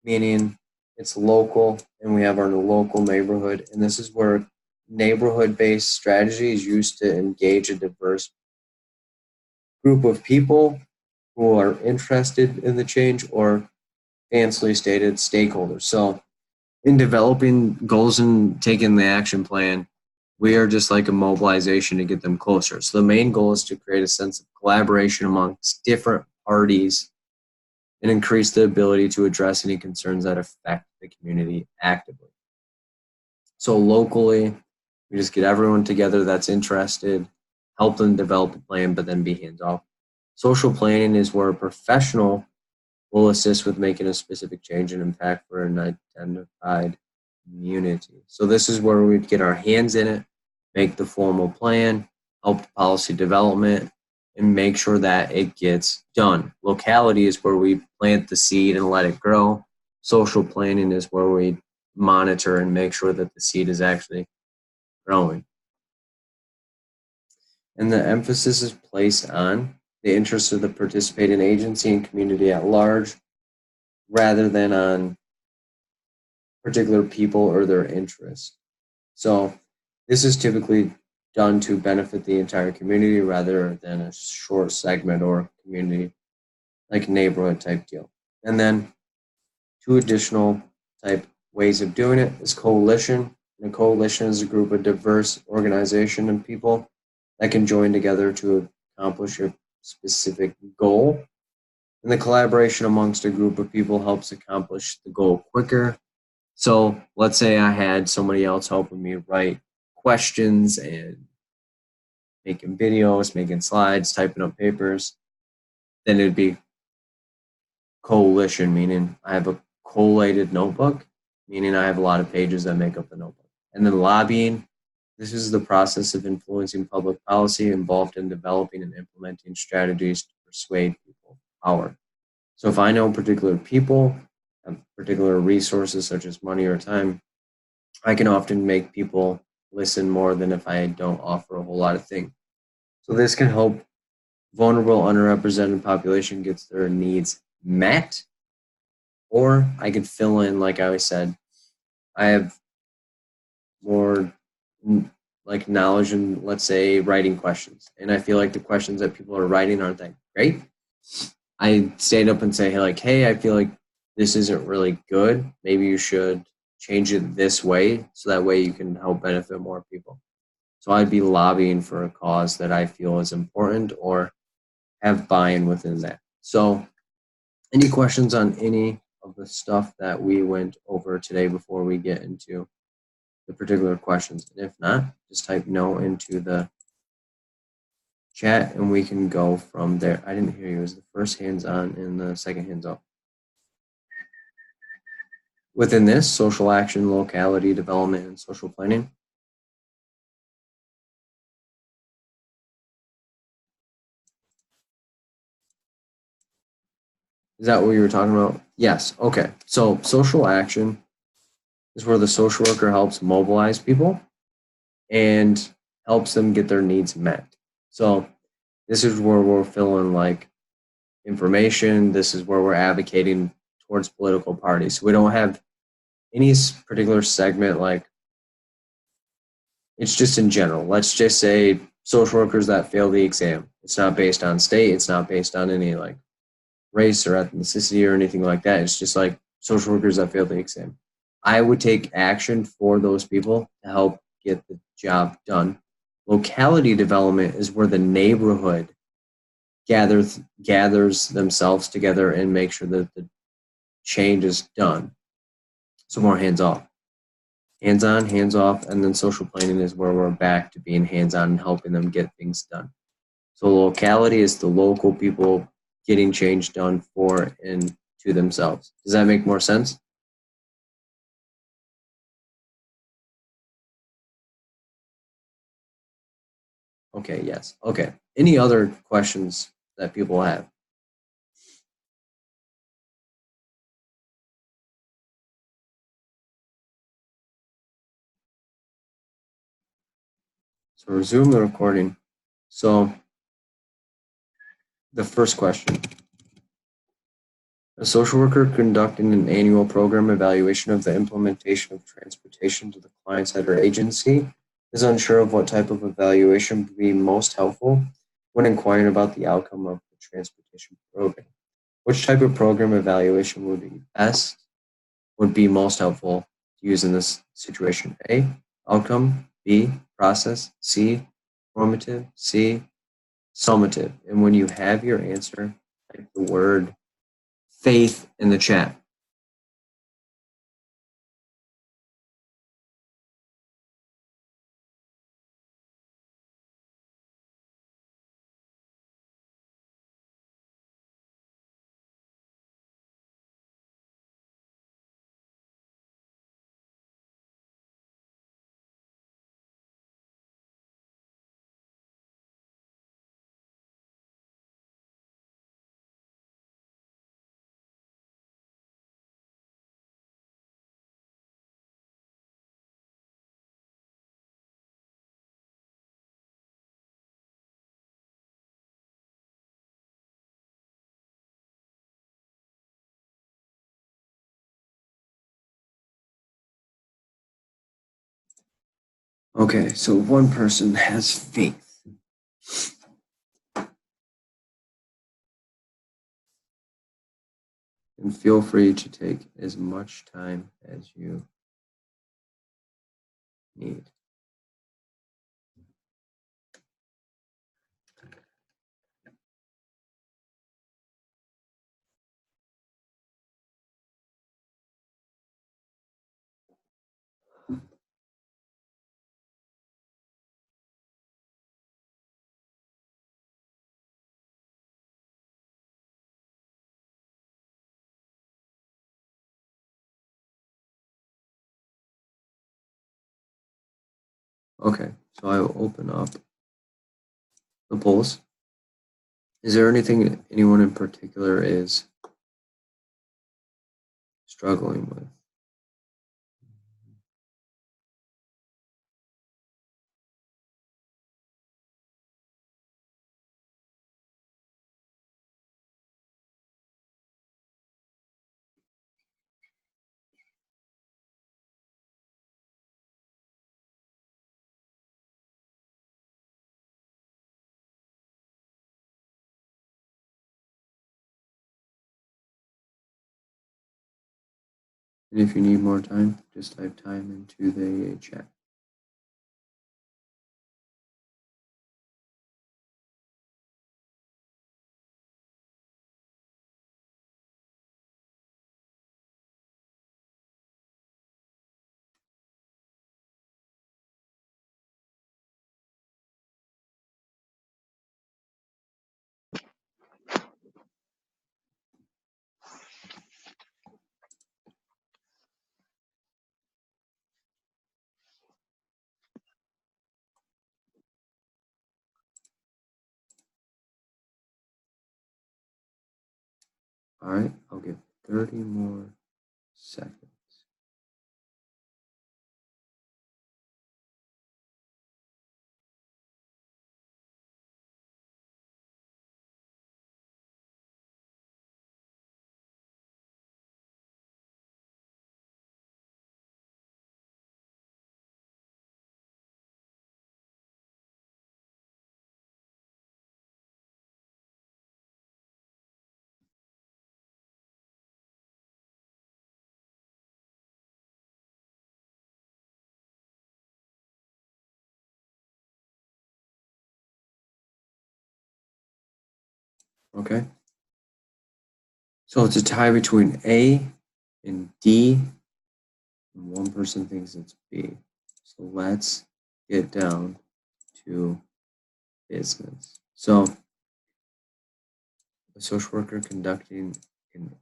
[SPEAKER 1] meaning it's local, and we have our local neighborhood, and this is where neighborhood-based strategy is used to engage a diverse group of people who are interested in the change, or fancily stated, stakeholders. So in developing goals and taking the action plan, we are just like a mobilization to get them closer. So the main goal is to create a sense of collaboration amongst different parties and increase the ability to address any concerns that affect the community actively. So locally, we just get everyone together that's interested, help them develop a plan, but then be hands-off. Social planning is where a professional will assist with making a specific change and impact for an identified community. So this is where we get our hands in it, make the formal plan, help policy development, and make sure that it gets done. Locality is where we plant the seed and let it grow. Social planning is where we monitor and make sure that the seed is actually growing. And the emphasis is placed on the interests of the participating agency and community at large, rather than on particular people or their interests. So this is typically done to benefit the entire community rather than a short segment or community, like neighborhood type deal. And then 2 additional type ways of doing it is coalition. And a coalition is a group of diverse organization and people that can join together to accomplish a specific goal. And the collaboration amongst a group of people helps accomplish the goal quicker. So let's say I had somebody else helping me write questions and making videos, making slides, typing up papers. Then it'd be coalition, meaning I have a collated notebook, meaning I have a lot of pages that make up the notebook. And then lobbying, this is the process of influencing public policy involved in developing and implementing strategies to persuade people power. So if I know particular people have particular resources such as money or time, I can often make people listen more than if I don't offer a whole lot of things. So this can help vulnerable, underrepresented population gets their needs met, Or I could fill in, like I always said, I have more like knowledge in, let's say, writing questions. And I feel like the questions that people are writing aren't that great. I stand up and say, hey, like, hey, I feel like this isn't really good. Maybe you should change it this way so that way you can help benefit more people. So I'd be lobbying for a cause that I feel is important or have buy-in within that. So any questions on any of the stuff that we went over today before we get into the particular questions? And if not, just type no into the chat and we can go from there. I didn't hear you. It was the first hands on and the second hands off. Within this, social action, locality development, and social planning. Is that what you were talking about? Yes. Okay. So social action is where the social worker helps mobilize people and helps them get their needs met. So this is where we're filling like information. This is where we're advocating towards political parties. We don't have any particular segment like it's just in general. Let's just say social workers that fail the exam. It's not based on state. It's not based on any like race or ethnicity or anything like that. It's just like social workers that fail the exam. I would take action for those people to help get the job done. Locality development is where the neighborhood gathers themselves together and make sure that the change is done. So more hands off. Hands on, hands off, and then social planning is where we're back to being hands on and helping them get things done. So locality is the local people getting change done for and to themselves. Does that make more sense? Okay, yes. Okay. Any other questions that people have? So resume the recording. So the first question. A social worker conducting an annual program evaluation of the implementation of transportation to the client's head or agency is unsure of what type of evaluation would be most helpful when inquiring about the outcome of the transportation program. Which type of program evaluation would be most helpful to use in this situation? A, outcome, B, process, C, formative, C, summative. And when you have your answer, type the word faith in the chat. Okay, so one person has faith. And feel free to take as much time as you need. Okay, so I will open up the polls. Is there anything anyone in particular is struggling with? And if you need more time, just type time into the chat. All right, I'll give 30 more seconds. Okay. So it's a tie between A and D, and one person thinks it's B. So let's get down to business. So a social worker conducting an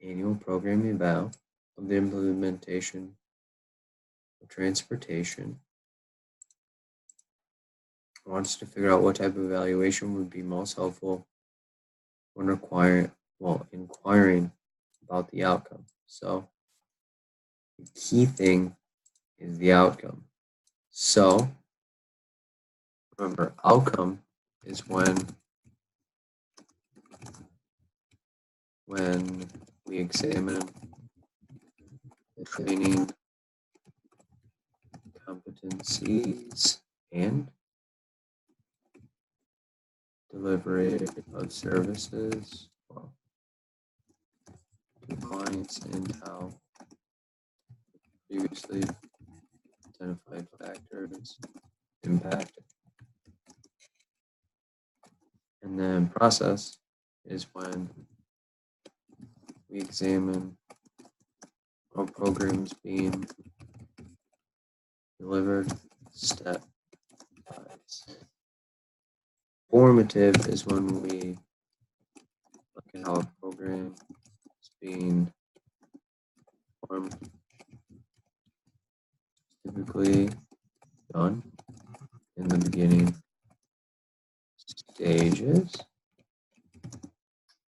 [SPEAKER 1] annual program eval of the implementation of transportation wants to figure out what type of evaluation would be most helpful when inquiring about the outcome. So the key thing is the outcome. So remember, outcome is when we examine the training competencies and delivery of services to clients and how previously identified factors impact it. And then process is when we examine how programs being delivered step by step. Formative is when we look at how a program is being formed, typically done in the beginning stages.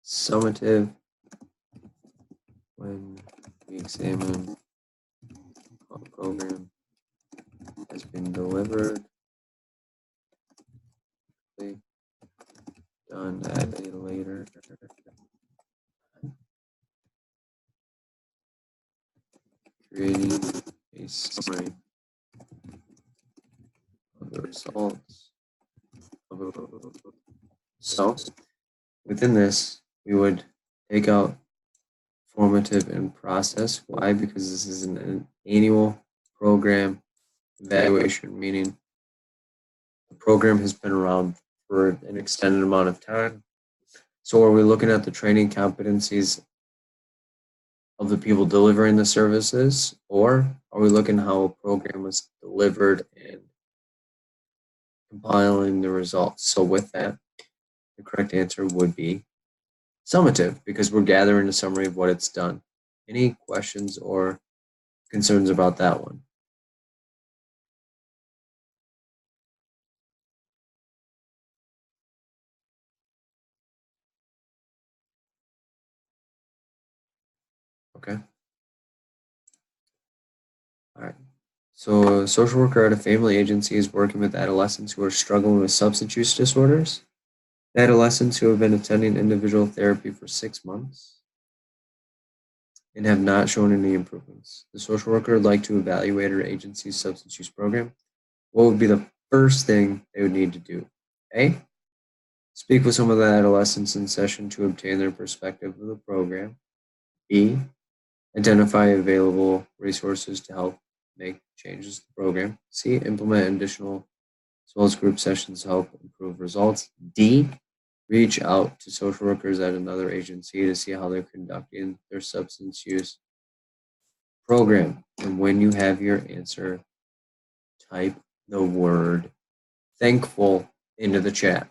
[SPEAKER 1] Summative, when we examine how a program has been delivered, done at a later creating a summary of the results. So within this, we would take out formative and process. Why? Because this is an annual program evaluation, meaning the program has been around for an extended amount of time. So are we looking at the training competencies of the people delivering the services, or are we looking how a program was delivered and compiling the results? So with that, the correct answer would be summative, because we're gathering a summary of what it's done. Any questions or concerns about that one? Okay. All right. So a social worker at a family agency is working with adolescents who are struggling with substance use disorders. Adolescents who have been attending individual therapy for 6 months and have not shown any improvements. The social worker would like to evaluate her agency's substance use program. What would be the first thing they would need to do? A, speak with some of the adolescents in session to obtain their perspective of the program. B, Identify available resources to help make changes to the program. C, implement additional as well as group sessions to help improve results. D, reach out to social workers at another agency to see how they're conducting their substance use program. And when you have your answer, type the word thankful into the chat.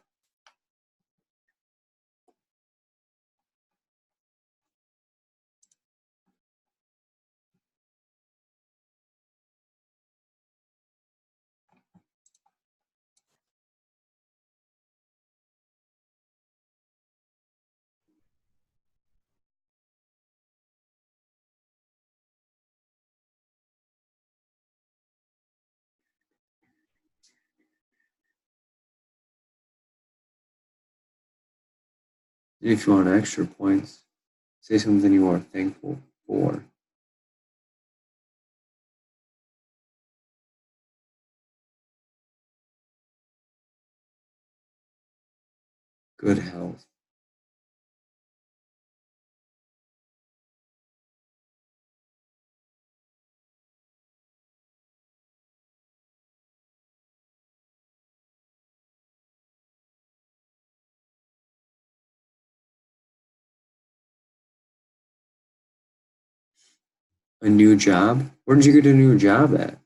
[SPEAKER 1] If you want extra points, say something you are thankful for. Good health. A new job? Where did you get a new job at?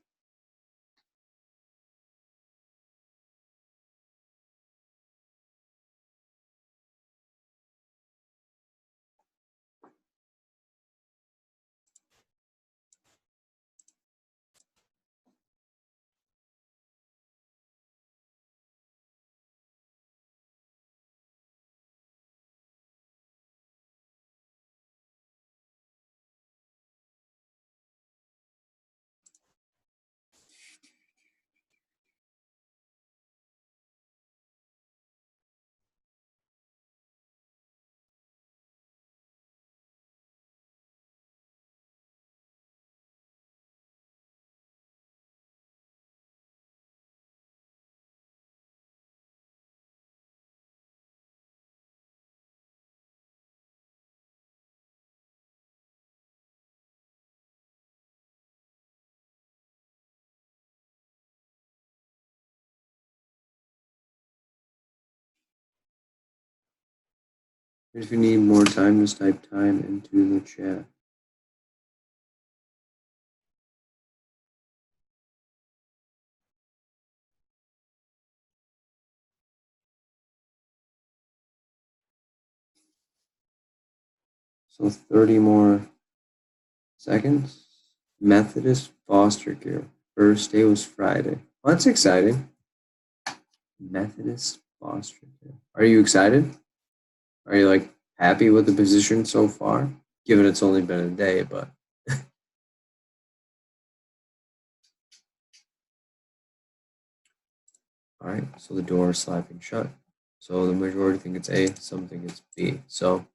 [SPEAKER 1] If you need more time, just type time into the chat. So 30 more seconds. Methodist foster care. First day was Friday. Well, that's exciting. Methodist foster care. Are you excited? Are you like happy with the position so far? Given it's only been a day, but all right, so the door is slapping shut. So the majority think it's A, some think it's B. So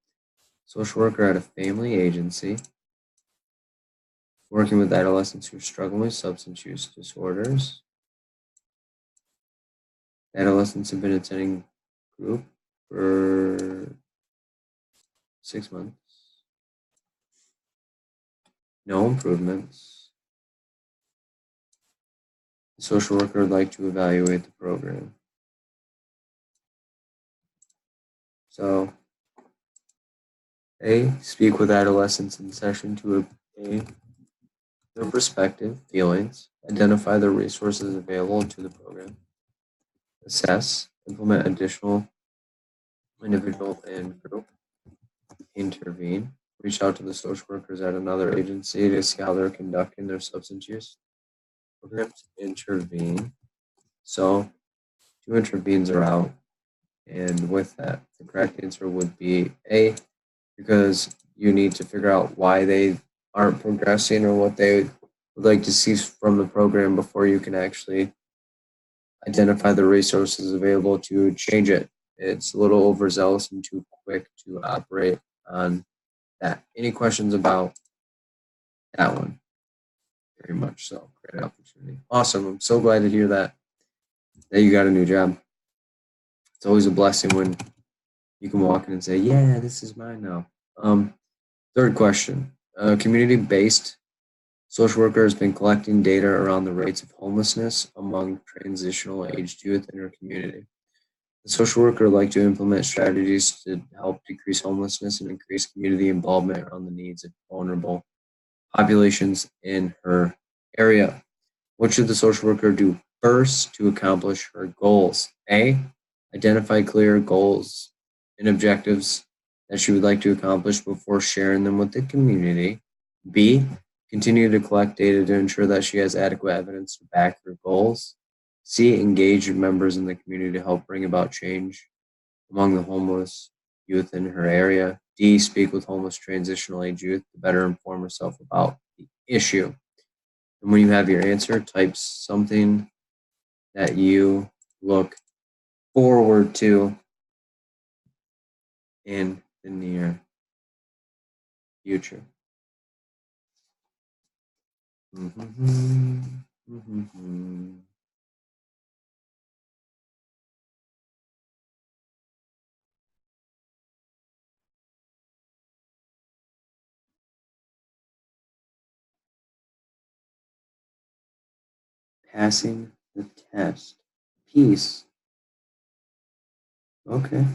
[SPEAKER 1] social worker at a family agency working with adolescents who are struggling with substance use disorders. Adolescents have been attending group for 6 months. No improvements. The social worker would like to evaluate the program. So A, speak with adolescents in session to obtain their perspective, feelings, identify the resources available to the program, assess, implement additional individual and group, intervene, reach out to the social workers at another agency to see how they're conducting their substance use programs, intervene. So 2 intervenes are out. And with that, the correct answer would be A, because you need to figure out why they aren't progressing or what they would like to see from the program before you can actually identify the resources available to change it. It's a little overzealous and too quick to operate on that. Any questions about that one? Very much so. Great opportunity. Awesome. I'm so glad to hear that you got a new job. It's always a blessing when you can walk in and say, yeah, this is mine now. Third question. A community-based social worker has been collecting data around the rates of homelessness among transitional aged youth in her community. The social worker would like to implement strategies to help decrease homelessness and increase community involvement around the needs of vulnerable populations in her area. What should the social worker do first to accomplish her goals? A. Identify clear goals and objectives that she would like to accomplish before sharing them with the community. B. Continue to collect data to ensure that she has adequate evidence to back her goals. C. Engage members in the community to help bring about change among the homeless youth in her area. D. Speak with homeless transitional age youth to better inform herself about the issue. And when you have your answer, type something that you look forward to in the near future. Passing the test. Peace. Okay.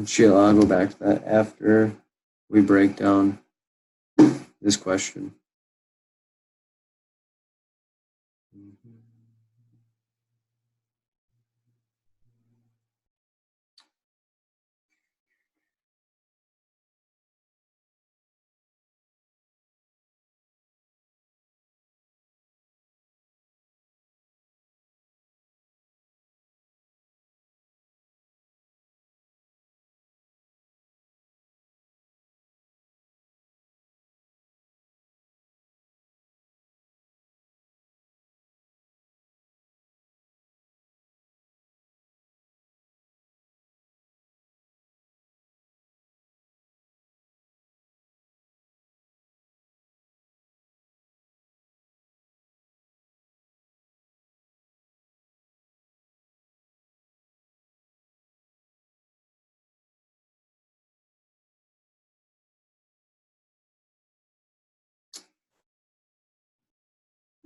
[SPEAKER 1] Sheila, I'll go back to that after we break down this question.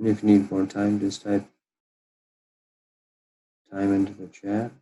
[SPEAKER 1] And if you need more time, just type time into the chat.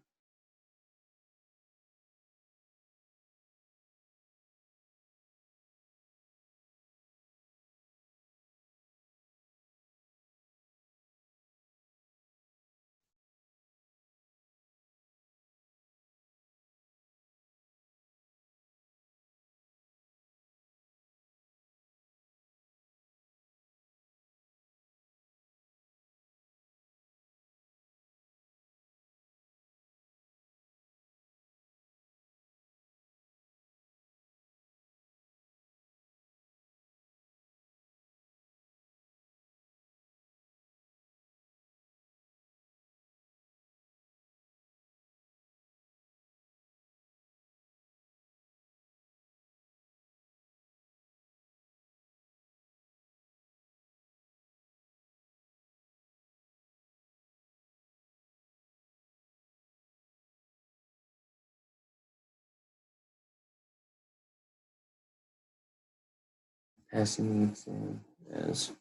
[SPEAKER 1] Passing the exam as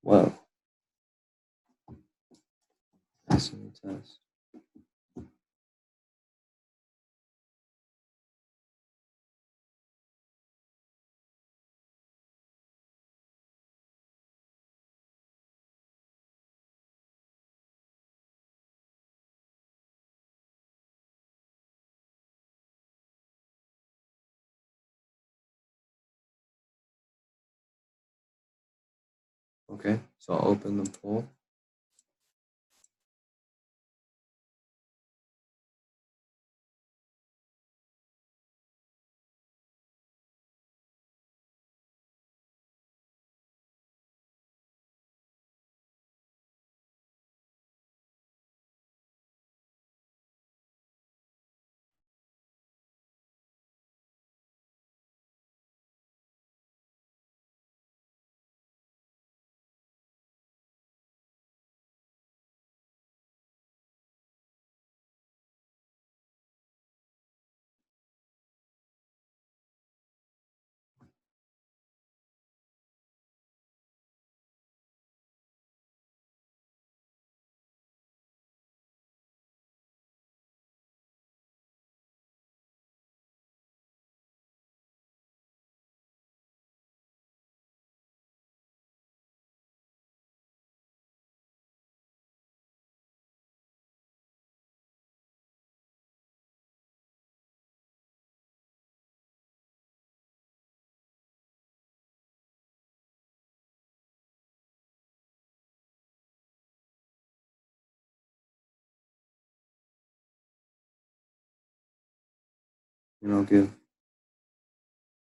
[SPEAKER 1] well. Passing the test. Okay, so I'll open the poll. And I'll give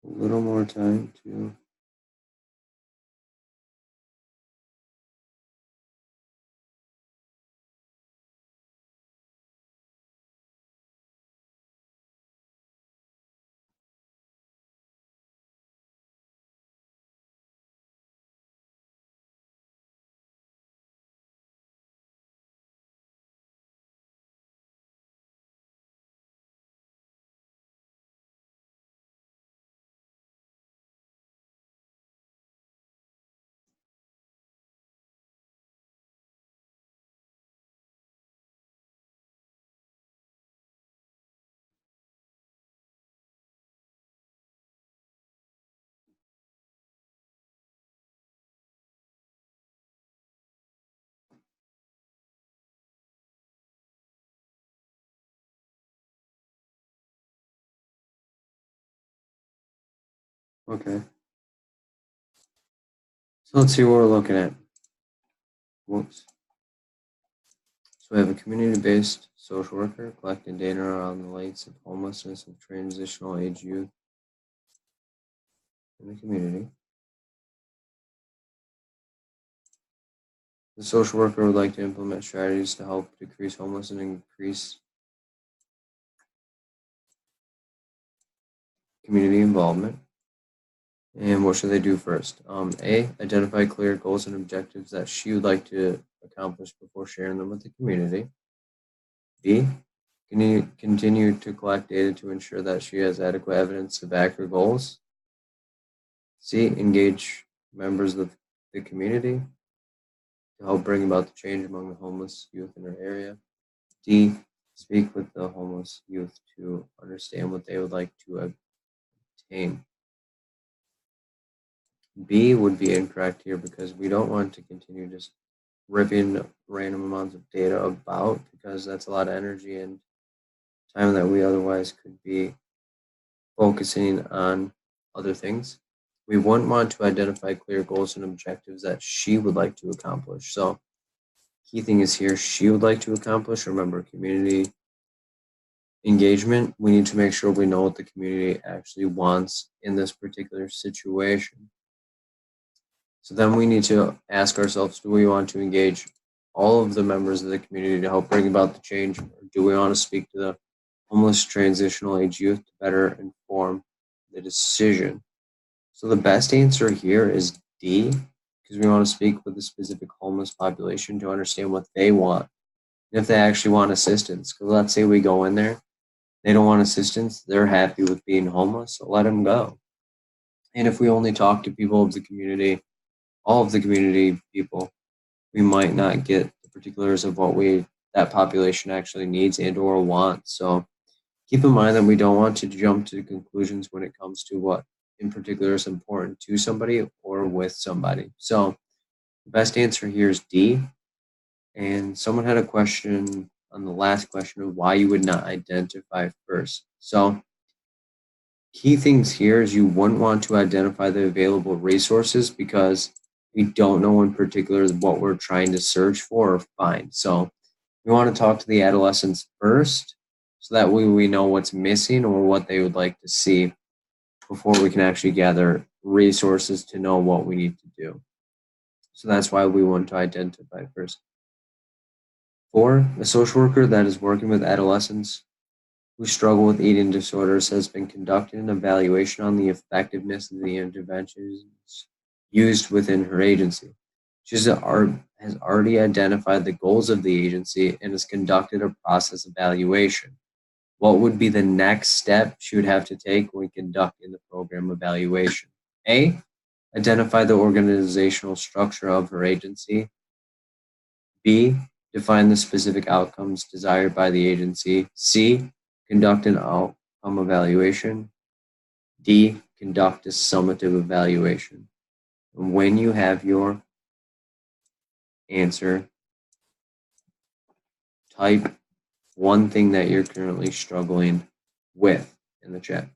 [SPEAKER 1] a little more time to okay. So let's see what we're looking at. Whoops. So we have a community-based social worker collecting data around the rates of homelessness of transitional age youth in the community. The social worker would like to implement strategies to help decrease homelessness and increase community involvement. And what should they do first? A, identify clear goals and objectives that she would like to accomplish before sharing them with the community. B, continue to collect data to ensure that she has adequate evidence to back her goals. C, engage members of the community to help bring about the change among the homeless youth in her area. D, speak with the homeless youth to understand what they would like to obtain. B would be incorrect here because we don't want to continue just ripping random amounts of data about, because that's a lot of energy and time that we otherwise could be focusing on other things. We wouldn't want to identify clear goals and objectives that she would like to accomplish. So key thing is here, she would like to accomplish. Remember, community engagement, we need to make sure we know what the community actually wants in this particular situation. So then we need to ask ourselves, do we want to engage all of the members of the community to help bring about the change? Or do we want to speak to the homeless transitional age youth to better inform the decision? So the best answer here is D, because we want to speak with the specific homeless population to understand what they want and if they actually want assistance. Because let's say we go in there, they don't want assistance, they're happy with being homeless, so let them go. And if we only talk to people of the community, all of the community people, we might not get the particulars of what that population actually needs and or wants. So keep in mind that we don't want to jump to conclusions when it comes to what in particular is important to somebody or with somebody. So the best answer here is D. And someone had a question on the last question of why you would not identify first. So key things here is you wouldn't want to identify the available resources because we don't know in particular what we're trying to search for or find. So we want to talk to the adolescents first so that way we know what's missing or what they would like to see before we can actually gather resources to know what we need to do. So that's why we want to identify first. 4, a social worker that is working with adolescents who struggle with eating disorders has been conducting an evaluation on the effectiveness of the interventions used within her agency. She has already identified the goals of the agency and has conducted a process evaluation. What would be the next step she would have to take when conducting the program evaluation? A, identify the organizational structure of her agency. B, define the specific outcomes desired by the agency. C, conduct an outcome evaluation. D, conduct a summative evaluation. And when you have your answer, type one thing that you're currently struggling with in the chat.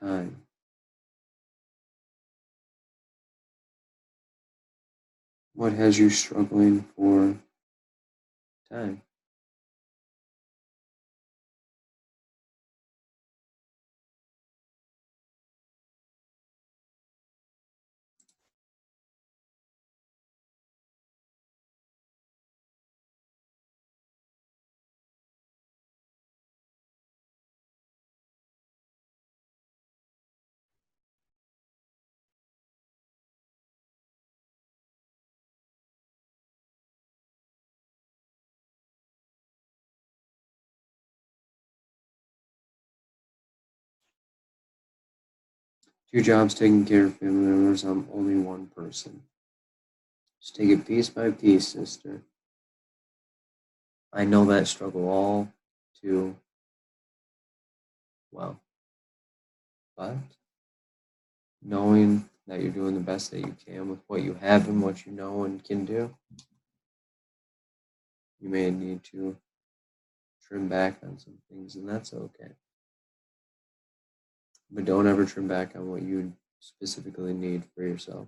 [SPEAKER 1] Time. What has you struggling for time? Two jobs taking care of family members. I'm only one person. Just take it piece by piece, sister. I know that struggle all too well. But knowing that you're doing the best that you can with what you have and what you know and can do, you may need to trim back on some things, and that's okay. But don't ever trim back on what you specifically need for yourself.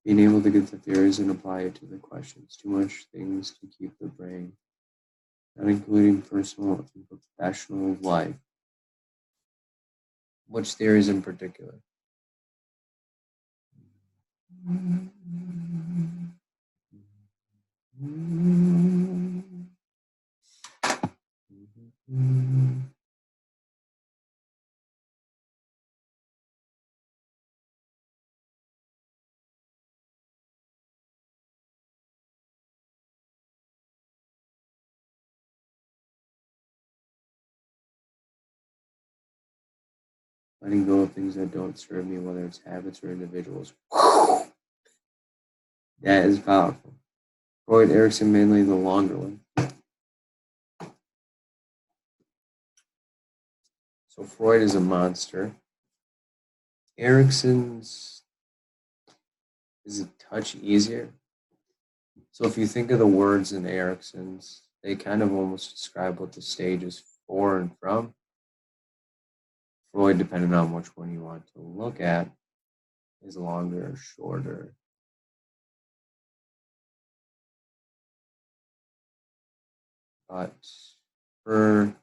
[SPEAKER 1] Being able to get the theories and apply it to the questions. Too much things to keep the brain, not including personal and professional life. Which theories in particular? Letting go of things that don't serve me, whether it's habits or individuals. That is powerful. Freud, Erickson, mainly the longer one. So Freud is a monster. Erickson's is a touch easier. So if you think of the words in Erickson's, they kind of almost describe what the stage is for and from. Freud, depending on which one you want to look at, is longer or shorter. But for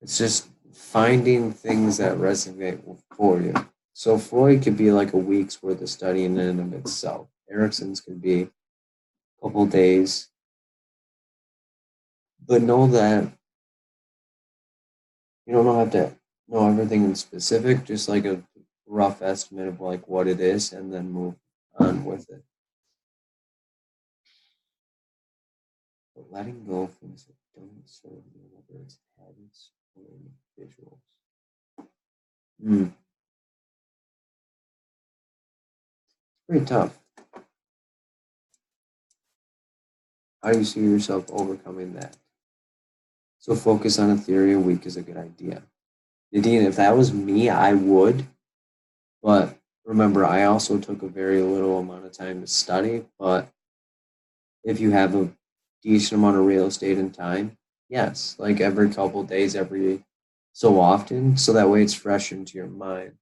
[SPEAKER 1] it's just finding things that resonate for you. So Freud could be like a week's worth of study in and of itself. Erickson's could be a couple days. But know that you don't have to know everything in specific, just like a rough estimate of like what it is and then move on with it. But letting go of things that don't serve you, whether it's habits or individuals. Pretty tough. How do you see yourself overcoming that? So focus on a theory a week is a good idea. Nadine, if that was me, I would. But remember, I also took a very little amount of time to study. But if you have a decent amount of real estate and time, yes, like every couple days, every so often, so that way it's fresh into your mind.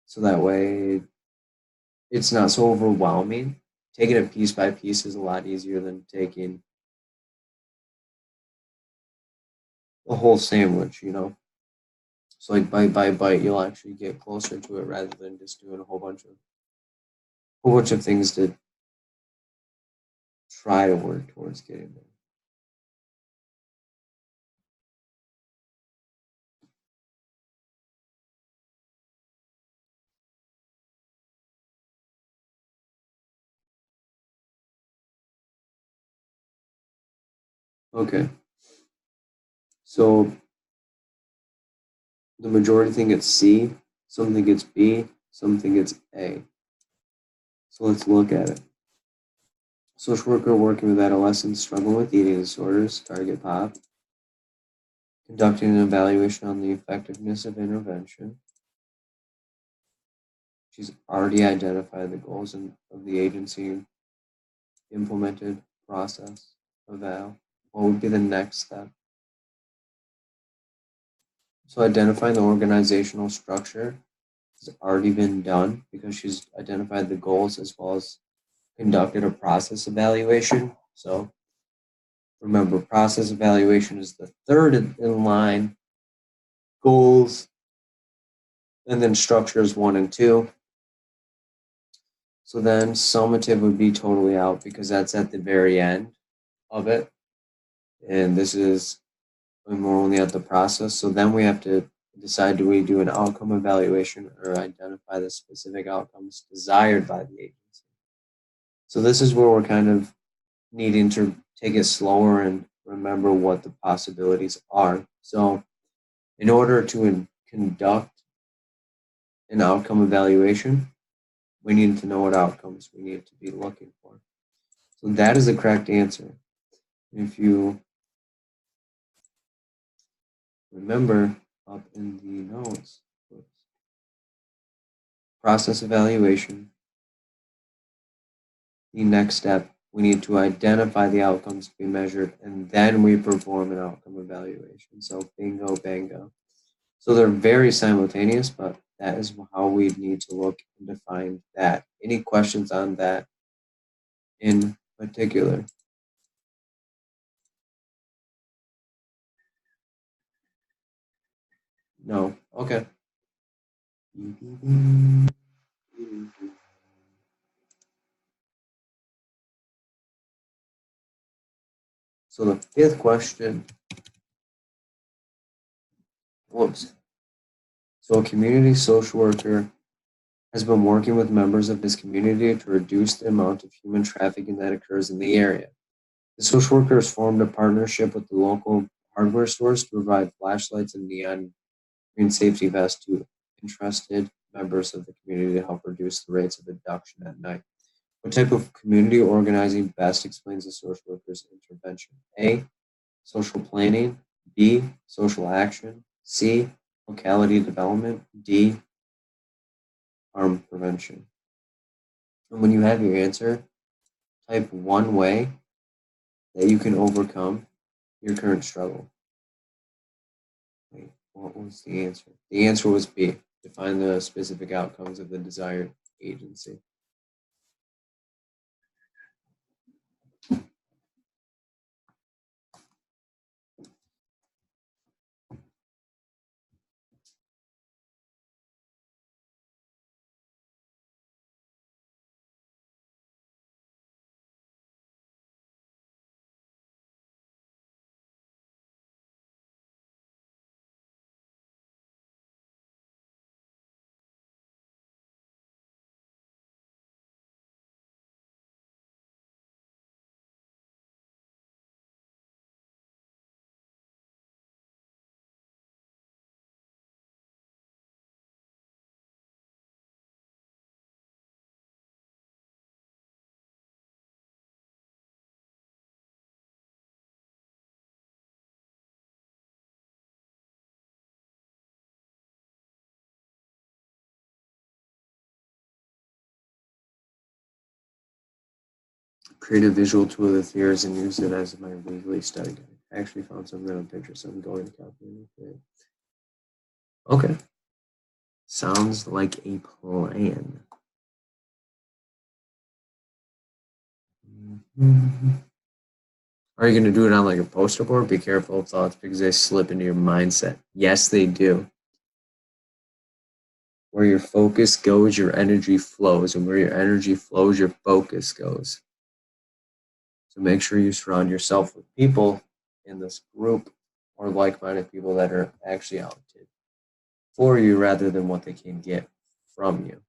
[SPEAKER 1] So that way it's not so overwhelming. Taking it piece by piece is a lot easier than taking a whole sandwich. So like bite by bite, you'll actually get closer to it rather than just doing a whole bunch of things to try to work towards getting there. Okay. So the majority think it's C, some think it's B, some think it's A. So let's look at it. Social worker working with adolescents struggling with eating disorders, target pop, conducting an evaluation on the effectiveness of intervention. She's already identified the goals of the agency, implemented process, eval. What would be the next step? So identifying the organizational structure has already been done because she's identified the goals as well as conducted a process evaluation. So remember, process evaluation is the third in line, goals, and then structures 1 and 2. So then summative would be totally out because that's at the very end of it. And this is when we're only at the process. So then we have to decide, do we do an outcome evaluation or identify the specific outcomes desired by the agency? So this is where we're kind of needing to take it slower and remember what the possibilities are. So in order to conduct an outcome evaluation, we need to know what outcomes we need to be looking for. So that is the correct answer. If you remember up in the notes, process evaluation, the next step, we need to identify the outcomes to be measured, and then we perform an outcome evaluation. So bingo, bango. So they're very simultaneous, but that is how we need to look and define that. Any questions on that in particular? No? Okay. So the fifth question, whoops. So a community social worker has been working with members of his community to reduce the amount of human trafficking that occurs in the area. The social worker has formed a partnership with the local hardware stores to provide flashlights and neon green safety vests to interested members of the community to help reduce the rates of abduction at night. What type of community organizing best explains the social worker's intervention? A, social planning. B, social action. C, locality development. D, harm prevention. And when you have your answer, type one way that you can overcome your current struggle. Wait, what was the answer? The answer was B, define the specific outcomes of the desired agency. Create a visual tool of the theories and use it as my weekly study guide. I actually found some random pictures, so I'm going to copy it. Okay. Sounds like a plan. Are you going to do it on like a poster board? Be careful of thoughts because they slip into your mindset. Yes, they do. Where your focus goes, your energy flows. And where your energy flows, your focus goes. So make sure you surround yourself with people in this group or like-minded people that are actually out for you rather than what they can get from you.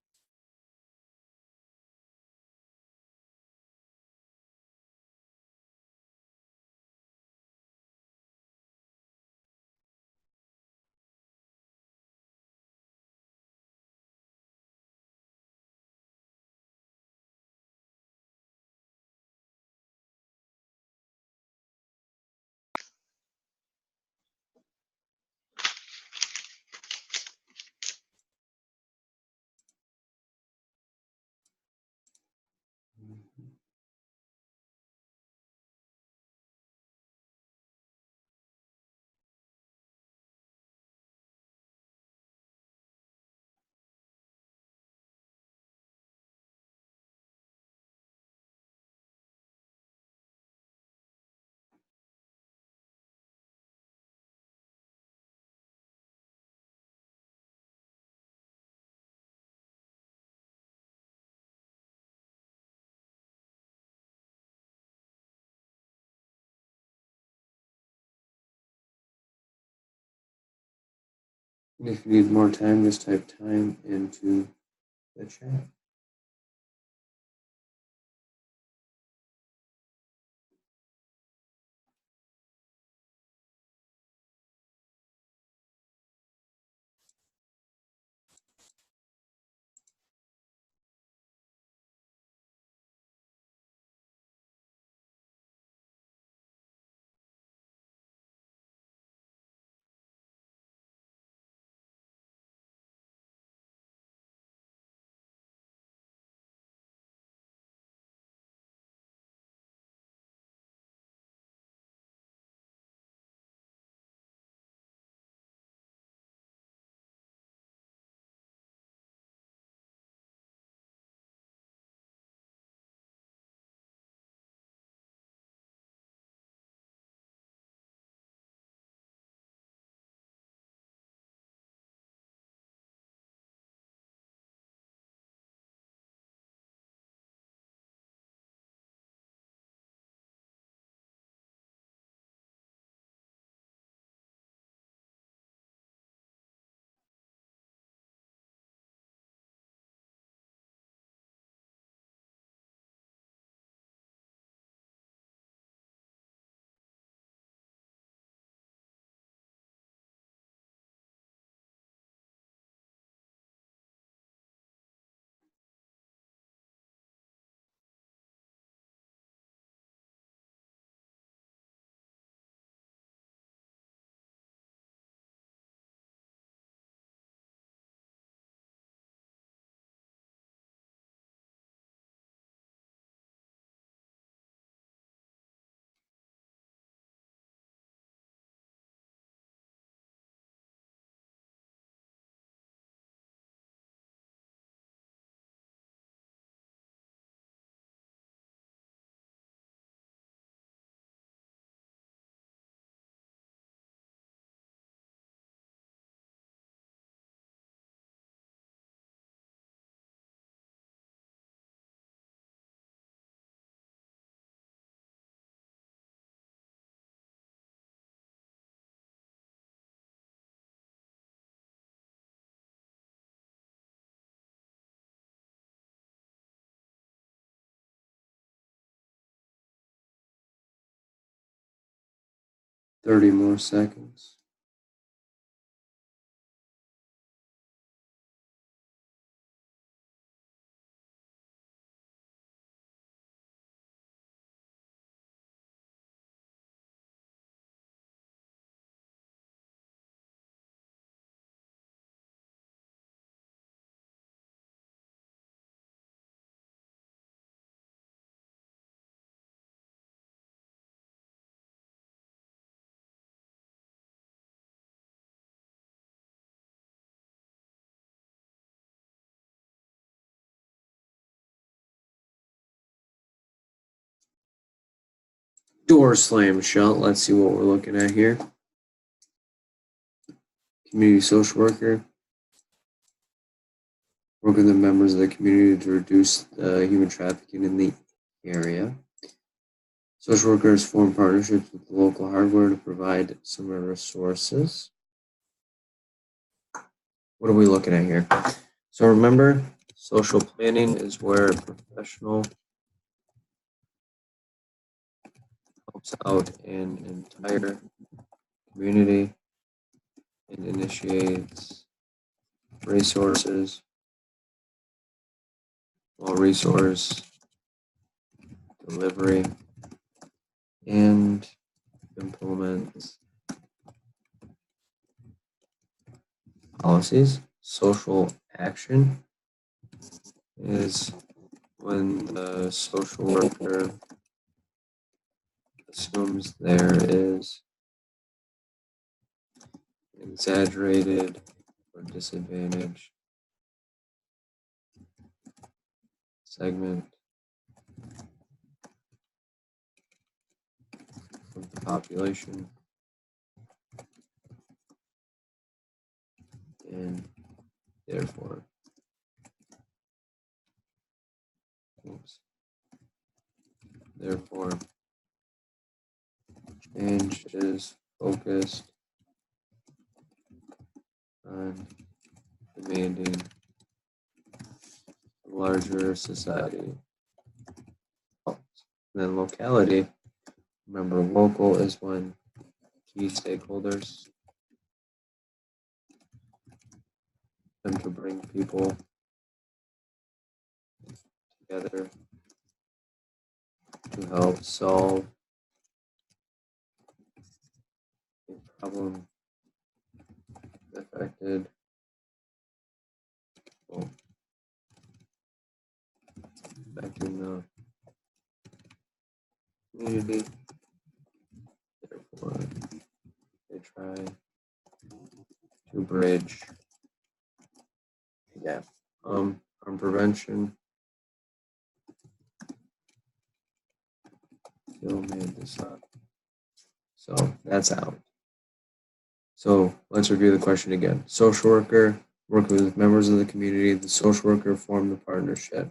[SPEAKER 1] And if you need more time, just type time into the chat. Thirty more seconds. Door slam shut. Let's see what we're looking at here. Community social worker. Work with the members of the community to reduce human trafficking in the area. Social workers form partnerships with the local hardware to provide similar resources. What are we looking at here? So remember, social planning is where a professional helps out an entire community and initiates resources, resource delivery, and implements policies. Social action is when the social worker assumes there is exaggerated or disadvantaged segment of the population and therefore therefore change is focused on demanding a larger society. And then locality, remember local is when key stakeholders tend to bring people together to help solve a problem affected well, affecting the community. Therefore, they try to bridge the gap. On prevention, Phil made this up. So that's out. So let's review the question again. Social worker work with members of the community. The social worker formed the partnership.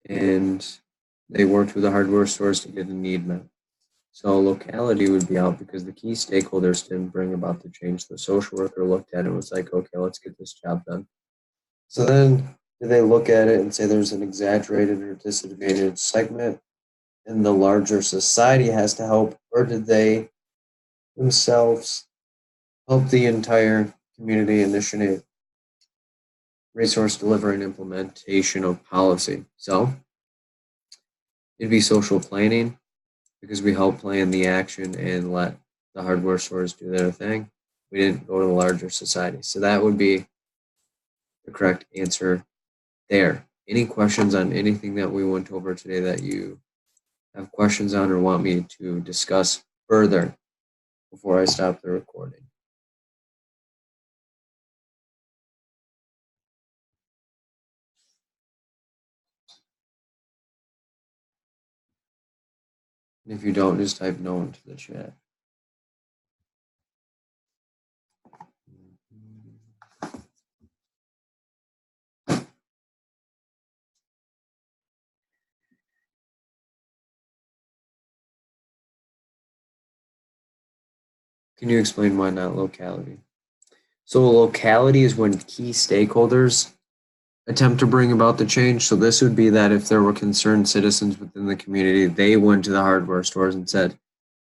[SPEAKER 1] And they worked with the hardware stores to get a need met. So locality would be out because the key stakeholders didn't bring about the change. The social worker looked at it and was like, okay, let's get this job done. So then did they look at it and say there's an exaggerated or disadvantaged segment and the larger society has to help, or did they themselves help the entire community initiate resource delivery and implementation of policy? So it'd be social planning because we help plan the action and let the hardware stores do their thing. We didn't go to the larger society. So that would be the correct answer there. Any questions on anything that we went over today that you have questions on or want me to discuss further before I stop the recording? And if you don't, just type no into the chat. Can you explain why not locality? So locality is when key stakeholders attempt to bring about the change. So this would be that if there were concerned citizens within the community, they went to the hardware stores and said,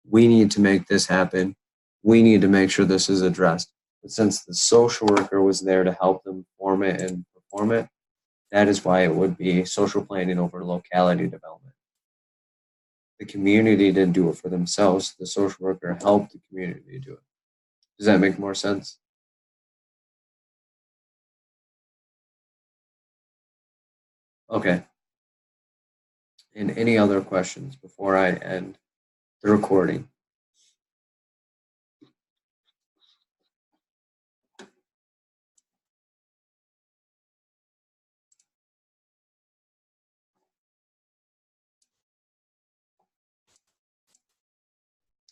[SPEAKER 1] we need to make this happen. We need to make sure this is addressed. But since the social worker was there to help them form it and perform it, that is why it would be social planning over locality development. The community didn't do it for themselves. The social worker helped the community do it. Does that make more sense? Okay. And any other questions before I end the recording?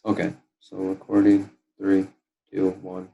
[SPEAKER 1] Okay, so recording 3, 2, 1.